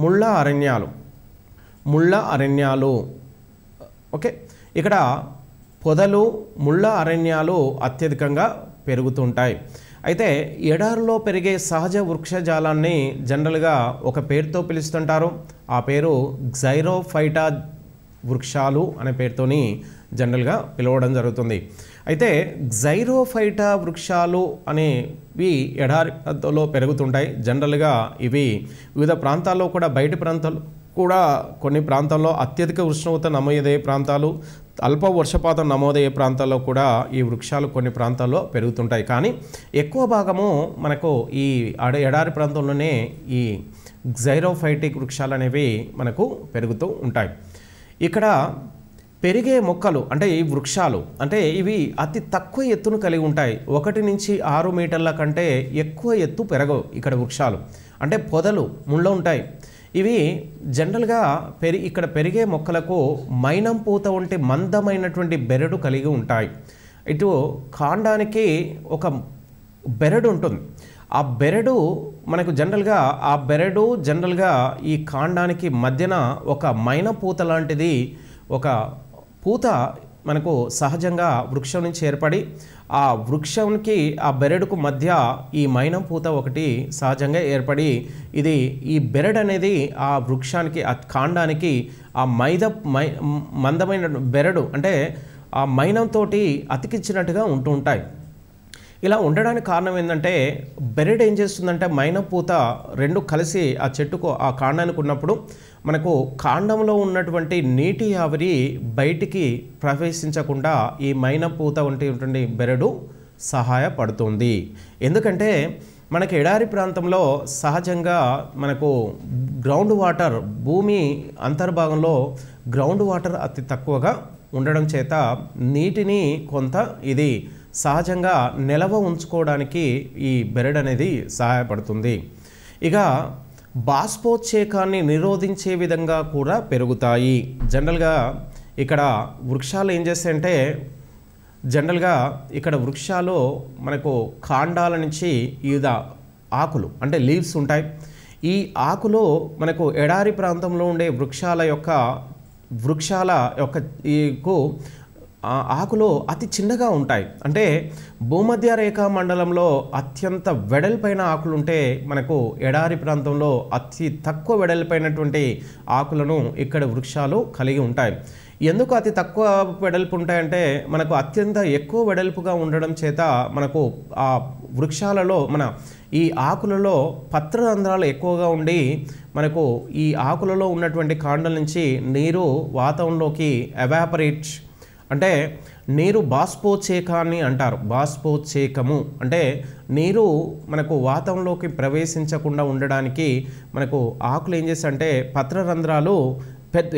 ముళ్ళ అరణ్యాలు. ఓకే, ఇక్కడ పొదలు ముళ్ళ అరణ్యాలు అత్యధికంగా పెరుగుతుంటాయి. అయితే ఎడారిలో పెరిగే సహజ వృక్షజాలాన్ని జనరల్గా ఒక పేరుతో పిలుస్తుంటారు. ఆ పేరు గ్జైరోఫైటా వృక్షాలు అనే పేరుతోని జనరల్గా పిలవడం జరుగుతుంది. అయితే గ్జైరోఫైటా వృక్షాలు అనేవి ఎడారి ప్రాంతంలో పెరుగుతుంటాయి. జనరల్గా ఇవి వివిధ ప్రాంతాల్లో కూడా బయటి ప్రాంతాలు కూడా కొన్ని ప్రాంతాల్లో అత్యధిక ఉష్ణోగ్రత నమోదయ్యే ప్రాంతాలు, అల్ప వర్షపాతం నమోదయ్యే ప్రాంతాల్లో కూడా ఈ వృక్షాలు కొన్ని ప్రాంతాల్లో పెరుగుతుంటాయి. కానీ ఎక్కువ భాగము మనకు ఈ ఎడారి ప్రాంతంలోనే ఈ గ్జైరోఫైటిక్ వృక్షాలు అనేవి మనకు పెరుగుతూ ఉంటాయి. ఇక్కడ పెరిగే మొక్కలు అంటే ఈ వృక్షాలు అంటే ఇవి అతి తక్కువ ఎత్తును కలిగి ఉంటాయి. 1 నుంచి 6 మీటర్ల కంటే ఎక్కువ ఎత్తు పెరగవు ఇక్కడ వృక్షాలు. అంటే పొదలు ముళ్ళ ఉంటాయి. ఇవి జనరల్గా ఇక్కడ పెరిగే మొక్కలకు మైనం పూత వంటి మందమైనటువంటి బెరడు కలిగి ఉంటాయి. ఇటు కాండానికి ఒక బెరడు ఉంటుంది. ఆ బెరడు మనకు జనరల్గా ఈ కాండానికి మధ్యన ఒక మైన పూత లాంటిది ఒక పూత మనకు సహజంగా వృక్షం నుంచి ఏర్పడి ఆ వృక్షంకి ఆ బెరడుకు మధ్య ఈ మైనం పూత ఒకటి సహజంగా ఏర్పడి ఈ బెరడు అనేది ఆ వృక్షానికి ఆ కాండానికి ఆ మందమైన బెరడు అంటే ఆ మైనంతో అతికించినట్టుగా ఉంటూ ఉంటాయి. ఇలా ఉండడానికి కారణం ఏంటంటే బెరడు ఏం చేస్తుందంటే మైనం పూత రెండు కలిసి ఆ చెట్టుకు ఆ కాండానికి ఉన్నప్పుడు మనకు కాండంలో ఉన్నటువంటి నీటి ఆవిరి బయటికి ప్రవేశించకుండా ఈ మైనం పూత వంటి బెరడు సహాయపడుతుంది. ఎందుకంటే మనకి ఎడారి ప్రాంతంలో సహజంగా మనకు గ్రౌండ్ వాటర్ భూమి అంతర్భాగంలో గ్రౌండ్ వాటర్ అతి తక్కువగా ఉండడం చేత నీటిని కొంత ఇది సహజంగా నిలవ ఉంచుకోవడానికి ఈ బెరడు అనేది సహాయపడుతుంది. ఇక బాష్పోత్సేకాన్ని నిరోధించే విధంగా కూడా పెరుగుతాయి. జనరల్గా ఇక్కడ వృక్షాలు ఏం చేస్తాయంటే జనరల్గా ఇక్కడ వృక్షాలు మనకు కాండాల నుంచి వివిధ ఆకులు అంటే లీవ్స్ ఉంటాయి. ఈ ఆకులు మనకు ఎడారి ప్రాంతంలో ఉండే వృక్షాల యొక్క ఆకులు అతి చిన్నగా ఉంటాయి. అంటే భూమధ్య రేఖా మండలంలో అత్యంత వెడల్పైన ఆకులు ఉంటే మనకు ఎడారి ప్రాంతంలో అతి తక్కువ వెడల్పైనటువంటి ఆకులను ఇక్కడ వృక్షాలు కలిగి ఉంటాయి. ఎందుకు అతి తక్కువ వెడల్పు ఉంటాయంటే మనకు అత్యంత ఎక్కువ వెడల్పుగా ఉండడం చేత మనకు ఆ వృక్షాలలో ఈ ఆకులలో పత్రరంధ్రాలు ఎక్కువగా ఉండి మనకు ఈ ఆకులలో ఉన్నటువంటి కాండం నుంచి నీరు వాతావరణంలోకి ఎవాపరేట్ అంటే నీరు బాష్పోత్సేకాన్ని అంటారు. బాష్పోత్సేకము అంటే నీరు మనకు వాతావరణంలోకి ప్రవేశించకుండా ఉండడానికి మనకు ఆకులు ఏం చేస్తాయంటే పత్రరంధ్రాలు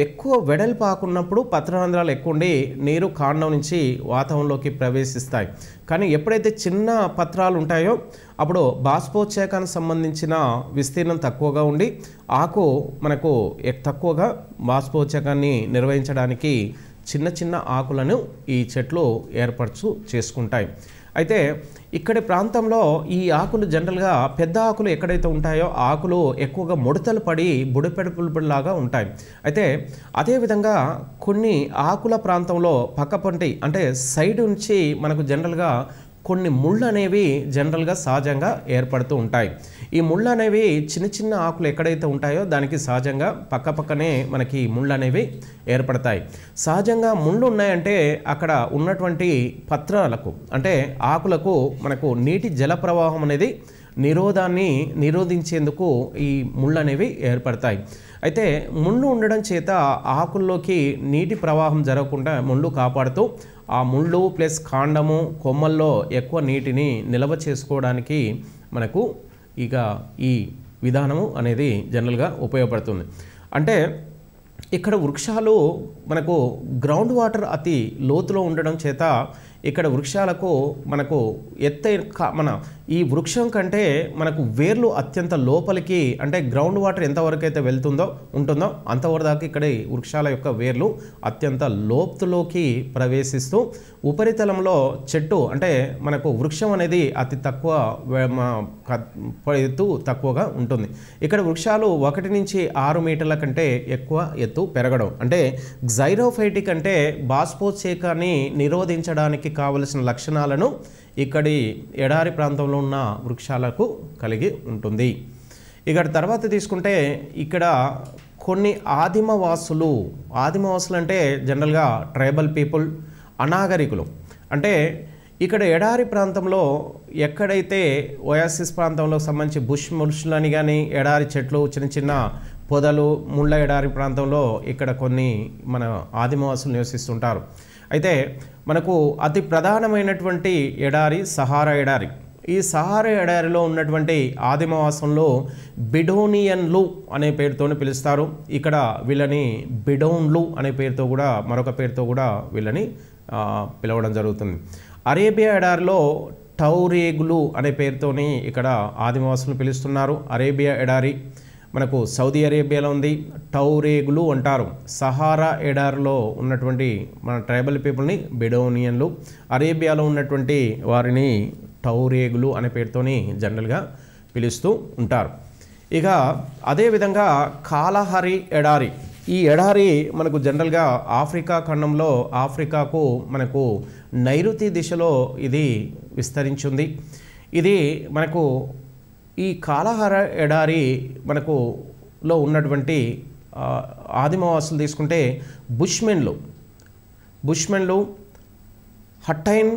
ఎక్కువ వెడల్పు ఆకున్నప్పుడు పత్రరంధ్రాలు ఎక్కువ ఉండి నీరు కాండం నుంచి వాతావరణంలోకి ప్రవేశిస్తాయి. కానీ ఎప్పుడైతే చిన్న పత్రాలు ఉంటాయో అప్పుడు బాష్పోత్సేకానికి సంబంధించిన విస్తీర్ణం తక్కువగా ఉండి ఆకు మనకు తక్కువగా బాష్పోత్సేకాన్ని నిర్వహించడానికి చిన్న చిన్న ఆకులను ఈ చెట్లు చేసుకుంటాయి. అయితే ఇక్కడి ప్రాంతంలో ఈ ఆకులు జనరల్గా పెద్ద ఆకులు ఎక్కడైతే ఉంటాయో ఆకులు ఎక్కువగా ముడతలు పడి బుడిపెడుపులాగా ఉంటాయి. అయితే అదేవిధంగా కొన్ని ఆకుల ప్రాంతంలో పక్కపంటి అంటే సైడ్ నుంచి మనకు జనరల్గా కొన్ని ముళ్ళు అనేవి జనరల్గా సహజంగా ఏర్పడుతూ ఉంటాయి. ఈ ముళ్ళు అనేవి చిన్న చిన్న ఆకులు ఎక్కడైతే ఉంటాయో దానికి సహజంగా పక్కపక్కనే మనకి ముళ్ళు అనేవి ఏర్పడతాయి. సహజంగా ముళ్ళు ఉన్నాయంటే అక్కడ ఉన్నటువంటి పత్రాలకు అంటే ఆకులకు మనకు నీటి జల ప్రవాహం అనేది నిరోధించేందుకు ఈ ముళ్ళు అనేవి ఏర్పడతాయి. అయితే ముళ్ళు ఉండడం చేత ఆకుల్లోకి నీటి ప్రవాహం జరగకుండా ముళ్ళు కాపాడుతూ ఆ ముళ్ళు ప్లస్ కాండము కొమ్మల్లో ఎక్కువ నీటిని నిల్వ చేసుకోవడానికి మనకు ఇక ఈ విధానము అనేది జనరల్గా ఉపయోగపడుతుంది. అంటే ఇక్కడ వృక్షాలు మనకు గ్రౌండ్ వాటర్ అతి లోతులో ఉండడం చేత ఇక్కడ వృక్షాలకు మనకు ఈ వృక్షం కంటే మనకు వేర్లు అత్యంత లోపలికి అంటే గ్రౌండ్ వాటర్ ఎంతవరకు అయితే ఉంటుందో అంతవరకు దాకా ఇక్కడ వృక్షాల యొక్క వేర్లు అత్యంత లోతులోకి ప్రవేశిస్తూ ఉపరితలంలో చెట్టు అంటే మనకు వృక్షం అనేది అతి తక్కువ ఎత్తు తక్కువగా ఉంటుంది. ఇక్కడ వృక్షాలు 1 నుంచి 6 మీటర్ల కంటే ఎక్కువ ఎత్తు పెరగడం అంటే జైరోఫైటిక్ అంటే బాష్పోత్సేకాన్ని నిరోధించడానికి కావలసిన లక్షణాలను ఇక్కడి ఎడారి ప్రాంతంలో ఉన్న వృక్షాలకు కలిగి ఉంటుంది. ఇక్కడ తర్వాత తీసుకుంటే ఇక్కడ కొన్ని ఆదిమవాసులు అంటే జనరల్గా ట్రైబల్ పీపుల్ అనాగరికులు అంటే ఇక్కడ ఎడారి ప్రాంతంలో ఎక్కడైతే ఓయాసిస్ ప్రాంతంలో సంబంధించి ముష్లని కానీ ఎడారి చెట్లు చిన్న చిన్న పొదలు ముళ్ళ ఎడారి ప్రాంతంలో ఇక్కడ కొన్ని మన ఆదిమవాసులు నివసిస్తుంటారు. అయితే మనకు అతి ప్రధానమైనటువంటి ఎడారి సహారా ఎడారి. ఈ సహారా ఎడారిలో ఉన్నటువంటి ఆదిమవాసంలో బిడోనియన్లు అనే పేరుతో పిలుస్తారు. ఇక్కడ వీళ్ళని బిడోన్లు అనే పేరుతో కూడా మరొక పేరుతో కూడా వీళ్ళని పిలవడం జరుగుతుంది. అరేబియా ఎడారిలో టౌరేగులు అనే పేరుతోని ఇక్కడ ఆదివాసులు పిలుస్తున్నారు. అరేబియా ఎడారి మనకు సౌదీ అరేబియాలో ఉంది, టౌరేగులు అంటారు. సహారా ఎడారిలో ఉన్నటువంటి మన ట్రైబల్ పీపుల్ని బెడోనియన్లు, అరేబియాలో ఉన్నటువంటి వారిని టౌరేగులు అనే పేరుతోని జనరల్గా పిలుస్తూ ఉంటారు. ఇక అదేవిధంగా కాలహరి ఎడారి. ఈ ఎడారి మనకు జనరల్గా ఆఫ్రికా ఖండంలో ఆఫ్రికాకు మనకు నైరుతి దిశలో ఇది విస్తరించింది. ఇది మనకు ఈ కాలహర ఎడారి మనకు లో ఉన్నటువంటి ఆదిమవాసులు తీసుకుంటే బుష్మెన్లు హట్టైన్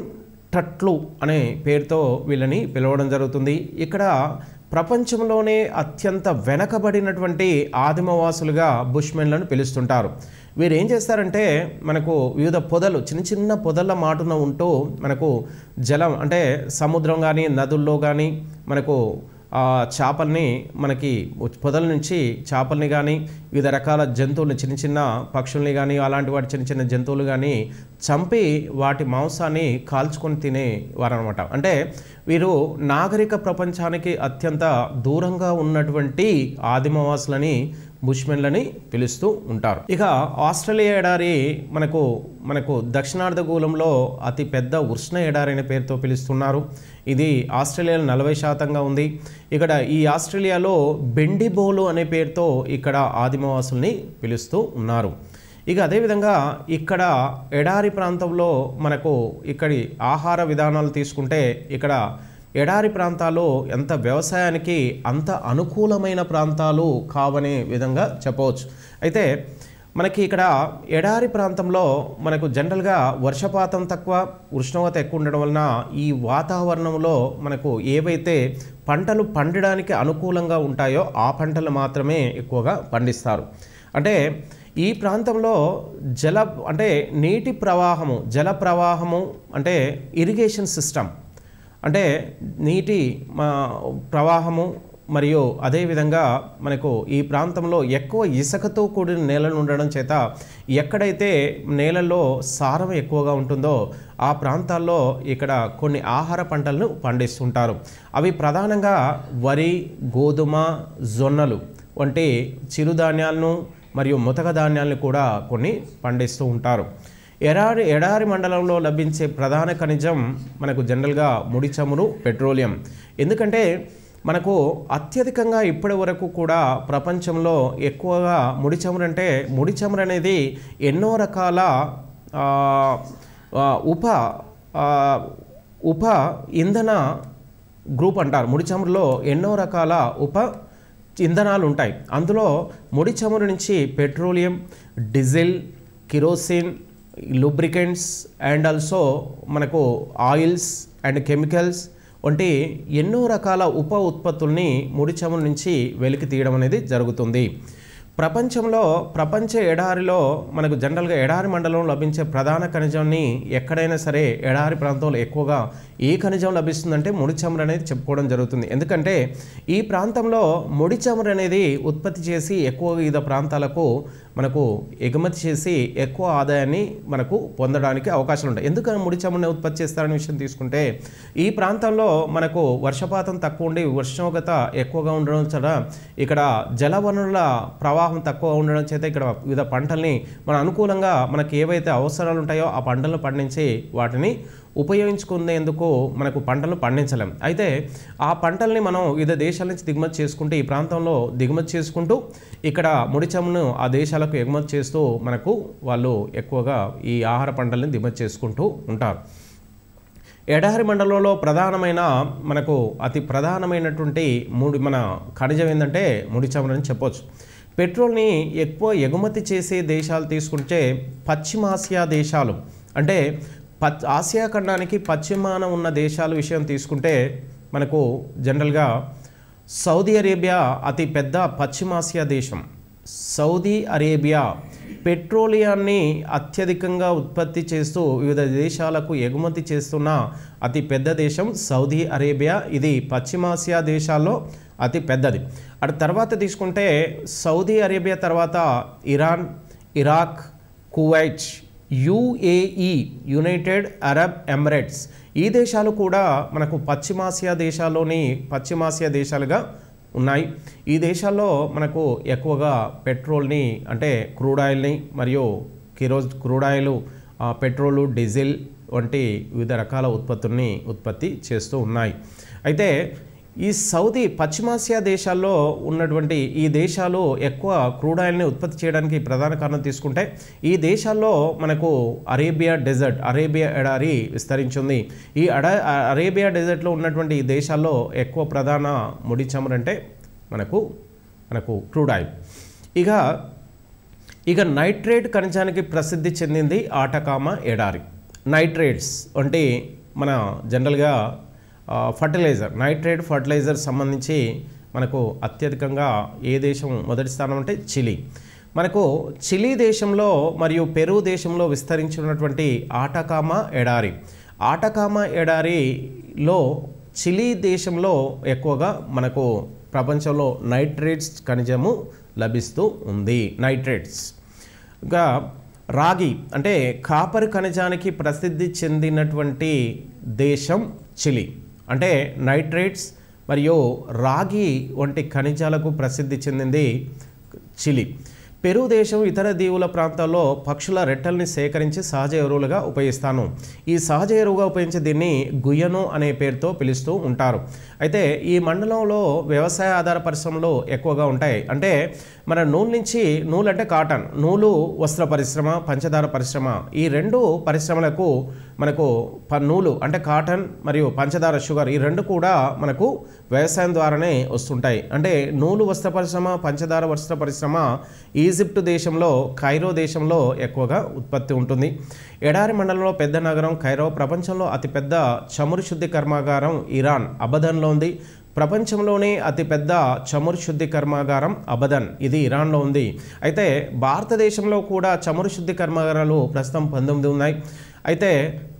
టట్లు అనే పేరుతో వీళ్ళని పిలవడం జరుగుతుంది. ఇక్కడ ప్రపంచంలోనే అత్యంత వెనకబడినటువంటి ఆదిమవాసులుగా బుష్మెన్లను పిలుస్తుంటారు. వీరు ఏం చేస్తారంటే మనకు వివిధ పొదలు చిన్న చిన్న పొదల మాటున ఉంటూ మనకు జలం అంటే సముద్రం కానీ నదుల్లో కానీ మనకు చేపల్ని మనకి పొదల నుంచి చేపల్ని కానీ వివిధ రకాల జంతువులు చిన్న చిన్న పక్షుల్ని కానీ అలాంటి వాటి చిన్న చిన్న జంతువులు కానీ చంపి వాటి మాంసాన్ని కాల్చుకొని తినేవారు అనమాట. అంటే వీరు నాగరిక ప్రపంచానికి అత్యంత దూరంగా ఉన్నటువంటి ఆదిమవాసులని బుష్మెన్లని పిలుస్తూ ఉంటారు. ఇక ఆస్ట్రేలియా ఎడారి మనకు దక్షిణార్ధగోళంలో అతి పెద్ద ఉష్ణ ఎడారి అనే పేరుతో పిలుస్తున్నారు. ఇది ఆస్ట్రేలియాలో 40% ఉంది. ఇక్కడ ఈ ఆస్ట్రేలియాలో బెండిబోలు అనే పేరుతో ఇక్కడ ఆదిమవాసుల్ని పిలుస్తూ ఉన్నారు. ఇక అదేవిధంగా ఇక్కడ ఎడారి ప్రాంతంలో మనకు ఇక్కడి ఆహార విధానాలు తీసుకుంటే ఇక్కడ ఎడారి ప్రాంతాలు ఎంత వ్యవసాయానికి అంత అనుకూలమైన ప్రాంతాలు కావనే విధంగా చెప్పవచ్చు. అయితే మనకి ఇక్కడ ఎడారి ప్రాంతంలో మనకు జనరల్గా వర్షపాతం తక్కువ, ఉష్ణోగ్రత ఎక్కువ ఉండడం వలన ఈ వాతావరణంలో మనకు ఏవైతే పంటలు పండడానికి అనుకూలంగా ఉంటాయో ఆ పంటలు మాత్రమే ఎక్కువగా పండిస్తారు. అంటే ఈ ప్రాంతంలో నీటి ప్రవాహము, జల ప్రవాహము అంటే ఇరిగేషన్ సిస్టమ్ అంటే నీటి ప్రవాహము మరియు అదేవిధంగా మనకు ఈ ప్రాంతంలో ఎక్కువ ఇసుకతో కూడిన నేలలు ఉండడం చేత ఎక్కడైతే నేలల్లో సారం ఎక్కువగా ఉంటుందో ఆ ప్రాంతాల్లో ఇక్కడ కొన్ని ఆహార పంటలను పండిస్తుంటారు. అవి ప్రధానంగా వరి, గోధుమ, జొన్నలు వంటి చిరుధాన్యాలను మరియు ముతక ధాన్యాలను కూడా కొన్ని పండిస్తూ ఉంటారు. ఎడారి మండలంలో లభించే ప్రధాన ఖనిజం మనకు జనరల్గా ముడి చమురు, పెట్రోలియం. ఎందుకంటే మనకు అత్యధికంగా ఇప్పటి వరకు కూడా ప్రపంచంలో ఎక్కువగా ముడి చమురు అనేది ఎన్నో రకాల ఉప ఇంధన గ్రూప్ అంటారు. ముడి చమురులో ఎన్నో రకాల ఉప ఇంధనాలు ఉంటాయి. అందులో ముడి చమురు నుంచి petroleum, diesel, kerosene, lubricants and also మనకు ఆయిల్స్ అండ్ కెమికల్స్ వంటి ఎన్నో రకాల ఉప ఉత్పత్తుల్ని ముడి చమురు నుంచి వెలికి తీయడం అనేది జరుగుతుంది. ప్రపంచ ఎడారిలో మనకు జనరల్గా ఎడారి మండలంలో లభించే ప్రధాన ఖనిజాన్ని ఎక్కడైనా సరే ఎడారి ప్రాంతంలో ఎక్కువగా ఏ ఖనిజం లభిస్తుందంటే ముడి చమురు అనేది చెప్పుకోవడం జరుగుతుంది. ఎందుకంటే ఈ ప్రాంతంలో ముడి చమురు అనేది ఉత్పత్తి చేసి ఎక్కువ వివిధ ప్రాంతాలకు మనకు ఎగుమతి చేసి ఎక్కువ ఆదాయాన్ని మనకు పొందడానికి అవకాశాలు ఉంటాయి. ఎందుకని ముడి చమురుని ఉత్పత్తి చేస్తారనే విషయం తీసుకుంటే ఈ ప్రాంతంలో మనకు వర్షపాతం తక్కువ ఉండి ఉష్ణోగ్రత ఎక్కువగా ఉండడం చేత ఇక్కడ జలవనరుల ప్రవాహం తక్కువ ఉండడం చేత ఇక్కడ వివిధ పంటల్ని మన అనుకూలంగా మనకి ఏవైతే అవసరాలు ఉంటాయో ఆ పంటలను పండించి వాటిని ఉపయోగించుకునేందుకు మనకు పంటలను పండించలేం. అయితే ఆ పంటల్ని మనం వివిధ దేశాల నుంచి దిగుమతి చేసుకుంటూ ఈ ప్రాంతంలో దిగుమతి చేసుకుంటూ ఇక్కడ ముడి చమురును ఆ దేశాలకు ఎగుమతి చేస్తూ మనకు వాళ్ళు ఎక్కువగా ఈ ఆహార పంటల్ని దిగుమతి చేసుకుంటూ ఉంటారు. ఎడారి మండలంలో మనకు అతి ప్రధానమైనటువంటి మన ఖనిజం ఏంటంటే ముడి చమురు అని చెప్పొచ్చు. పెట్రోల్ని ఎక్కువ ఎగుమతి చేసే దేశాలు తీసుకుంటే పశ్చిమాసియా దేశాలు అంటే ఆసియా ఖండానికి పశ్చిమాన ఉన్న దేశాల విషయం తీసుకుంటే మనకు జనరల్గా సౌదీ అరేబియా అతి పెద్ద పశ్చిమాసియా దేశం. సౌదీ అరేబియా పెట్రోలియాన్ని అత్యధికంగా ఉత్పత్తి చేస్తూ వివిధ దేశాలకు ఎగుమతి చేస్తున్న అతి పెద్ద దేశం సౌదీ అరేబియా. ఇది పశ్చిమాసియా దేశాల్లో అతి పెద్దది. అటు తర్వాత తీసుకుంటే సౌదీ అరేబియా తర్వాత Iran, Iraq, Kuwait, UAE, United Arab Emirates ఈ దేశాలు కూడా మనకు పశ్చిమాసియా దేశాలుగా ఉన్నాయి. ఈ దేశాల్లో మనకు ఎక్కువగా పెట్రోల్ని అంటే క్రూడ్ ఆయిల్ని మరియు క్రూడ్ ఆయిల్, పెట్రోలు, డీజిల్ వంటి వివిధ రకాల ఉత్పత్తుల్ని ఉత్పత్తి చేస్తూ ఉన్నాయి. అయితే ఈ పశ్చిమాసియా దేశాల్లో ఉన్నటువంటి ఈ దేశాలు ఎక్కువ క్రూడ్ ఆయిల్ని ఉత్పత్తి చేయడానికి ప్రధాన కారణం తీసుకుంటే ఈ దేశాల్లో మనకు అరేబియా ఎడారి విస్తరించింది. ఈ అరేబియా డెజర్ట్లో ఉన్నటువంటి ఈ దేశాల్లో ఎక్కువ ప్రధాన ముడి చమురు అంటే మనకు క్రూడ్ ఆయిల్. ఇక నైట్రేట్ ఖనిజానికి ప్రసిద్ధి చెందింది ఆటకామా ఎడారి. నైట్రేట్స్ వంటి మన జనరల్గా ఫర్టిలైజర్, నైట్రేట్ ఫర్టిలైజర్ సంబంధించి మనకు అత్యధికంగా ఏ దేశం మొదటి స్థానం అంటే చిలీ. మనకు చిలీ దేశంలో మరియు పెరు దేశంలో విస్తరించినటువంటి ఆటకామా ఎడారి, ఆటకామా ఎడారిలో చిలీ దేశంలో ఎక్కువగా మనకు ప్రపంచంలో నైట్రేట్స్ ఖనిజము లభిస్తూ ఉంది. నైట్రేట్స్ ఇంకా రాగి అంటే కాపర్ ఖనిజానికి ప్రసిద్ధి చెందినటువంటి దేశం చిలీ. అంటే నైట్రేట్స్ మరియు రాగి వంటి ఖనిజాలకు ప్రసిద్ధి చెందింది చిలీ. పెరు దేశం ఇతర దీవుల ప్రాంతాల్లో పక్షుల రెట్టల్ని సేకరించి సహజ ఎరువులుగా ఉపయోగిస్తాను. ఈ సహజ ఎరువుగా ఉపయోగించే దీన్ని గుయ్యను అనే పేరుతో పిలుస్తూ ఉంటారు. అయితే ఈ మండలంలో వ్యవసాయ ఆధార పరిశ్రమలు ఎక్కువగా ఉంటాయి. అంటే మన నూలు నుంచి, నూలు అంటే కాటన్, నూలు వస్త్ర పరిశ్రమ, పంచదార పరిశ్రమ, ఈ రెండు పరిశ్రమలకు మనకు నూలు అంటే కాటన్ మరియు పంచదార షుగర్ ఈ రెండు కూడా మనకు వ్యవసాయం ద్వారానే వస్తుంటాయి. అంటే నూలు వస్త్ర పరిశ్రమ, పంచదార వస్త్ర పరిశ్రమ ఈజిప్ట్ దేశంలో, కైరో దేశంలో ఎక్కువగా ఉత్పత్తి ఉంటుంది. ఎడారి మండలంలో పెద్ద నగరం కైరో. ప్రపంచంలో అతిపెద్ద చమురు శుద్ధి కర్మాగారం ఇరాన్ అబదన్లో ఉంది. ప్రపంచంలోనే అతిపెద్ద చమురు శుద్ధి కర్మాగారం అబదన్, ఇది ఇరాన్లో ఉంది. అయితే భారతదేశంలో కూడా చమురు శుద్ధి కర్మాగారాలు ప్రస్తుతం 19 ఉన్నాయి. అయితే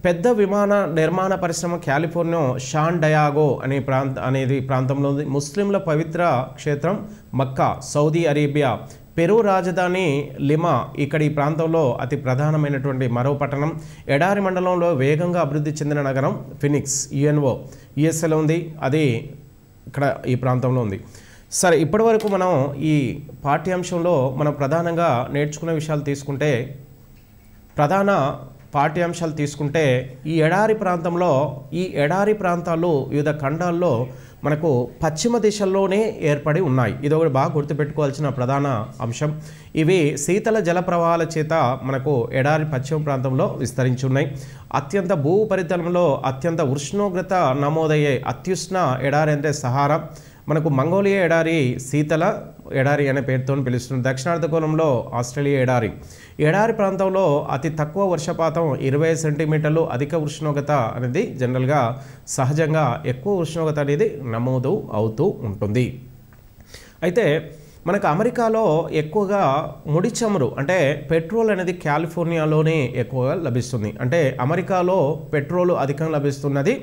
పెద్ద విమాన నిర్మాణ పరిశ్రమ కాలిఫోర్నియా షాన్ డయాగో అనేది ప్రాంతంలో ఉంది. ముస్లింల పవిత్ర క్షేత్రం మక్కా, సౌదీ అరేబియా. పెరు రాజధాని లిమా ఈ ప్రాంతంలో అతి ప్రధానమైనటువంటి మరో పట్టణం. ఎడారి మండలంలో వేగంగా అభివృద్ధి చెందిన నగరం ఫినిక్స్, యుఎన్ఓ యుఎస్ఏలో ఉంది, అది ఇక్కడ ఈ ప్రాంతంలో ఉంది. సరే, ఇప్పటివరకు మనం ఈ పాఠ్యాంశంలో మనం ప్రధానంగా నేర్చుకునే విషయాలు తీసుకుంటే, ప్రధాన పాఠ్యాంశాలు తీసుకుంటే ఈ ఎడారి ప్రాంతంలో, ఈ ఎడారి ప్రాంతాలు వివిధ ఖండాల్లో మనకు పశ్చిమ దిశల్లోనే ఏర్పడి ఉన్నాయి. ఇది ఒకటి బాగా గుర్తుపెట్టుకోవాల్సిన ప్రధాన అంశం. ఇవి శీతల జల ప్రవాహాల చేత మనకు ఎడారి పశ్చిమ ప్రాంతంలో విస్తరించి ఉన్నాయి. అత్యంత భూపరితలంలో అత్యంత ఉష్ణోగ్రత నమోదయ్యే అత్యుష్ణ ఎడారి అంటే సహారా. మనకు మంగోలియా ఎడారి శీతల ఎడారి అనే పేరుతో పిలుస్తుంది. దక్షిణార్ధగోళంలో ఆస్ట్రేలియా ఎడారి. ఎడారి ప్రాంతంలో అతి తక్కువ వర్షపాతం 20 సెంటీమీటర్లు, అధిక ఉష్ణోగ్రత అనేది జనరల్గా సహజంగా ఎక్కువ ఉష్ణోగ్రత అనేది నమోదు అవుతూ ఉంటుంది. అయితే మనకు అమెరికాలో ఎక్కువగా ముడి చమురు అంటే పెట్రోల్ అనేది కాలిఫోర్నియాలోనే ఎక్కువగా లభిస్తుంది. అంటే అమెరికాలో పెట్రోల్ అధికంగా లభిస్తున్నది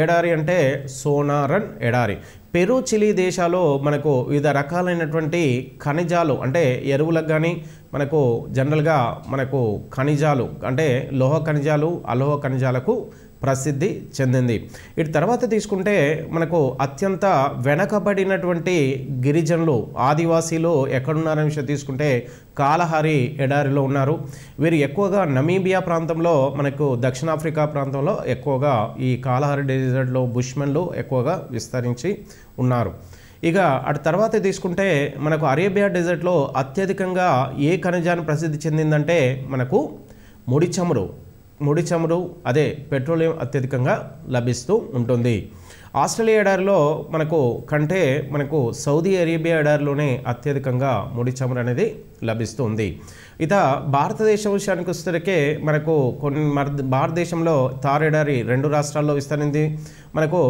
ఎడారి అంటే సోనారన్ ఎడారి. పెరు, చిలీ దేశాల్లో మనకు వివిధ రకాలైనటువంటి ఖనిజాలు అంటే ఎరువులకు కానీ మనకు జనరల్గా మనకు ఖనిజాలు అంటే లోహ ఖనిజాలు, అలోహ ఖనిజాలకు ప్రసిద్ధి చెందింది. ఇటు తర్వాత తీసుకుంటే మనకు అత్యంత వెనకబడినటువంటి గిరిజనులు, ఆదివాసీలు ఎక్కడున్నారనే విషయం తీసుకుంటే కాలహారి ఎడారిలో ఉన్నారు. వీరు ఎక్కువగా నమీబియా ప్రాంతంలో, మనకు దక్షిణాఫ్రికా ప్రాంతంలో ఎక్కువగా ఈ కాలహారి డెజర్ట్లో బుష్మెన్లు ఎక్కువగా విస్తరించి ఉన్నారు. ఇక అటు తర్వాత తీసుకుంటే మనకు అరేబియా డెజర్ట్లో అత్యధికంగా ఏ ఖనిజాన్ని ప్రసిద్ధి చెందిందంటే మనకు ముడి చమురు అదే పెట్రోలియం అత్యధికంగా లభిస్తూ ఉంటుంది. ఆస్ట్రేలియా ఎడారిలో మనకు సౌదీ అరేబియా ఎడారిలోనే అత్యధికంగా ముడి చమురు అనేది లభిస్తుంది. ఇక భారతదేశం విషయానికి వచ్చేసరికి మనకు భారతదేశంలో థార్ ఎడారి 2 రాష్ట్రాల్లో విస్తరించింది. మనకు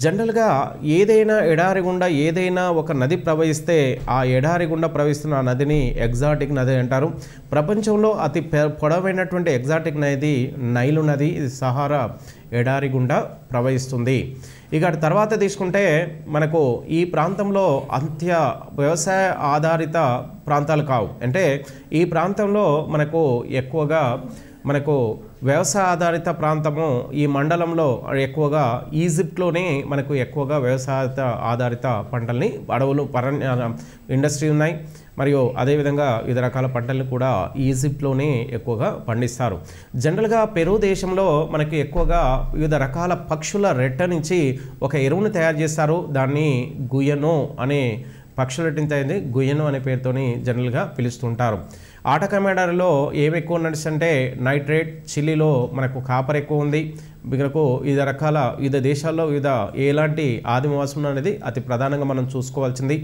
జనరల్గా ఏదైనా ఎడారి గుండా ఏదైనా ఒక నది ప్రవహిస్తే ఆ ఎడారి గుండా ప్రవహిస్తున్న ఆ నదిని ఎగ్జాటిక్ నది అంటారు. ప్రపంచంలో అతి పొడవైనటువంటి ఎగ్జాటిక్ నది నైలు నది, ఇది సహారా ఎడారి గుండా ప్రవహిస్తుంది. ఇక తర్వాత తీసుకుంటే మనకు ఈ ప్రాంతంలో వ్యవసాయ ఆధారిత ప్రాంతాలు కావు. అంటే ఈ ప్రాంతంలో మనకు ఎక్కువగా వ్యవసాయ ఆధారిత ప్రాంతము ఈ మండలంలో ఎక్కువగా ఈజిప్ట్లోనే మనకు ఎక్కువగా వ్యవసాయ ఆధారిత పంటల్ని, అడవులు, ఇండస్ట్రీ ఉన్నాయి. మరియు అదేవిధంగా వివిధ రకాల పంటలను కూడా ఈజిప్ట్లోనే ఎక్కువగా పండిస్తారు. జనరల్గా పెరు దేశంలో మనకి ఎక్కువగా వివిధ రకాల పక్షుల రెట్ట నుంచి ఒక ఎరువును తయారు చేస్తారు. దాన్ని గుయ్యనో అనే పక్షుల రెట్టింత అయింది, గుయ్యనో అనే పేరుతోని జనరల్గా పిలుస్తుంటారు. ఆటకమేడారిలో ఏమి ఎక్కువ నడుస్తుంటే నైట్రేట్, చిలీలో మనకు కాపర్ ఎక్కువ ఉంది. మనకు వివిధ దేశాల్లో ఎలాంటి ఆదివాసం అనేది అతి ప్రధానంగా మనం చూసుకోవాల్సింది.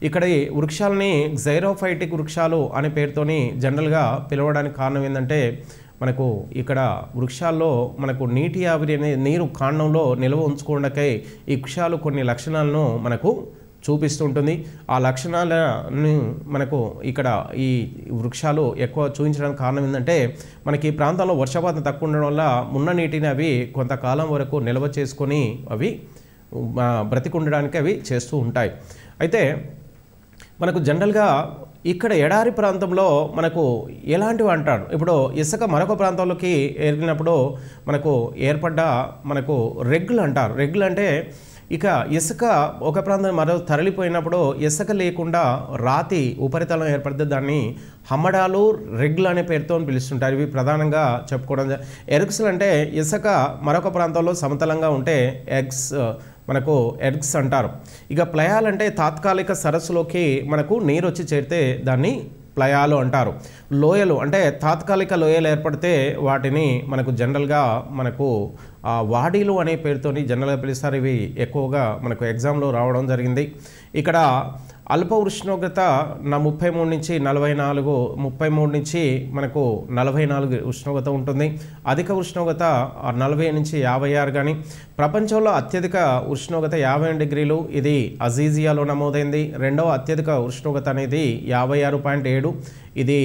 ఇక్కడ ఈ వృక్షాలని జైరోఫైటిక్ వృక్షాలు అనే పేరుతోని జనరల్గా పిలవడానికి కారణం ఏంటంటే మనకు ఇక్కడ వృక్షాల్లో మనకు నీటి ఆవిరి అనే నీరు కాండంలో నిల్వ ఉంచుకోవడానికై ఈ వృక్షాలు కొన్ని లక్షణాలను మనకు చూపిస్తుంటుంది. ఆ లక్షణాలను మనకు ఇక్కడ ఈ వృక్షాలు ఎక్కువ చూపించడానికి కారణం ఏంటంటే మనకి ఈ ప్రాంతంలో వర్షపాతం తక్కువ ఉండడం వల్ల ఉన్న నీటిని అవి కొంతకాలం వరకు నిల్వ చేసుకొని అవి బ్రతికుండడానికి అవి చేస్తూ ఉంటాయి. అయితే మనకు జనరల్గా ఇక్కడ ఎడారి ప్రాంతంలో మనకు ఎలాంటివి అంటారు, ఇప్పుడు ఇసుక మరొక ప్రాంతంలోకి ఏరినప్పుడు మనకు ఏర్పడ్డ మనకు రెగ్గులు అంటారు. రెగ్గులు అంటే ఇక ఇసుక ఒక ప్రాంతం మరో తరలిపోయినప్పుడు ఇసుక లేకుండా రాతి ఉపరితలం ఏర్పడితే దాన్ని హమ్మడాలు రెగ్గులు అనే పేరుతో పిలుస్తుంటారు. ఇవి ప్రధానంగా చెప్పుకోవడం. ఎర్గ్స్లు అంటే ఇసుక మరొక ప్రాంతంలో సమతలంగా ఉంటే మనకు ఎర్గ్స్ అంటారు. ఇక ప్లయాలు అంటే తాత్కాలిక సరస్సులోకి మనకు నీరు వచ్చి చేరితే దాన్ని ప్లయాలు అంటారు. లోయలు అంటే తాత్కాలిక లోయలు ఏర్పడితే వాటిని మనకు జనరల్గా మనకు వాడీలు అనే పేరుతోని జనరల్గా పిలుస్తారు. ఇవి ఎక్కువగా మనకు ఎగ్జామ్లో రావడం జరిగింది. ఇక్కడ అల్ప ఉష్ణోగ్రత 33 నుంచి 44, 33 నుంచి మనకు 44 ఉష్ణోగ్రత ఉంటుంది. అధిక ఉష్ణోగ్రత 40 నుంచి 56 కానీ. ప్రపంచంలో అత్యధిక ఉష్ణోగ్రత 50 డిగ్రీలు, ఇది అజీజియాలో నమోదైంది. రెండవ అత్యధిక ఉష్ణోగ్రత అనేది 56.7, ఇది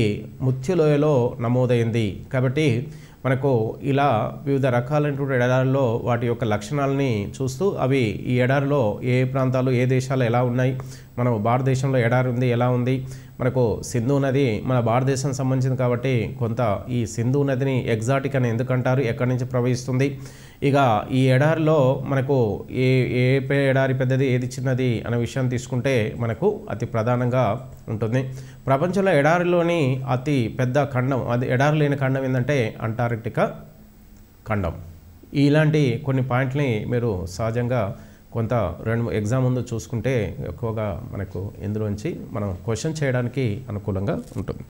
ముత్యులోయలో నమోదైంది. కాబట్టి మనకు ఇలా వివిధ రకాలైనటువంటి ఎడారుల్లో వాటి యొక్క లక్షణాలని చూస్తూ అవి ఈ ఎడారిలో ఏ ప్రాంతాలు ఏ దేశాలు ఎలా ఉన్నాయి, మన భారతదేశంలో ఎడారి ఉంది ఎలా ఉంది, మనకు సింధు నది మన భారతదేశం సంబంధించింది కాబట్టి కొంత ఈ సింధు నదిని ఎగ్జాటిక్ అని ఎందుకంటారు, ఎక్కడి నుంచి ప్రవహిస్తుంది, ఇక ఈ ఎడారిలో మనకు ఏ ఎడారి పెద్దది ఏది చిన్నది అనే విషయాన్ని తీసుకుంటే మనకు అతి ప్రధానంగా ఉంటుంది. ప్రపంచంలో ఎడారిలోని అతి పెద్ద ఖండం, అది ఎడారి లేని ఖండం ఏంటంటే అంటార్కిటికా ఖండం. ఇలాంటి కొన్ని పాయింట్ని మీరు సహజంగా కొంత ఎగ్జామ్ ముందు చూసుకుంటే ఎక్కువగా మనకు ఇందులోంచి మనం క్వశ్చన్ చేయడానికి అనుకూలంగా ఉంటుంది.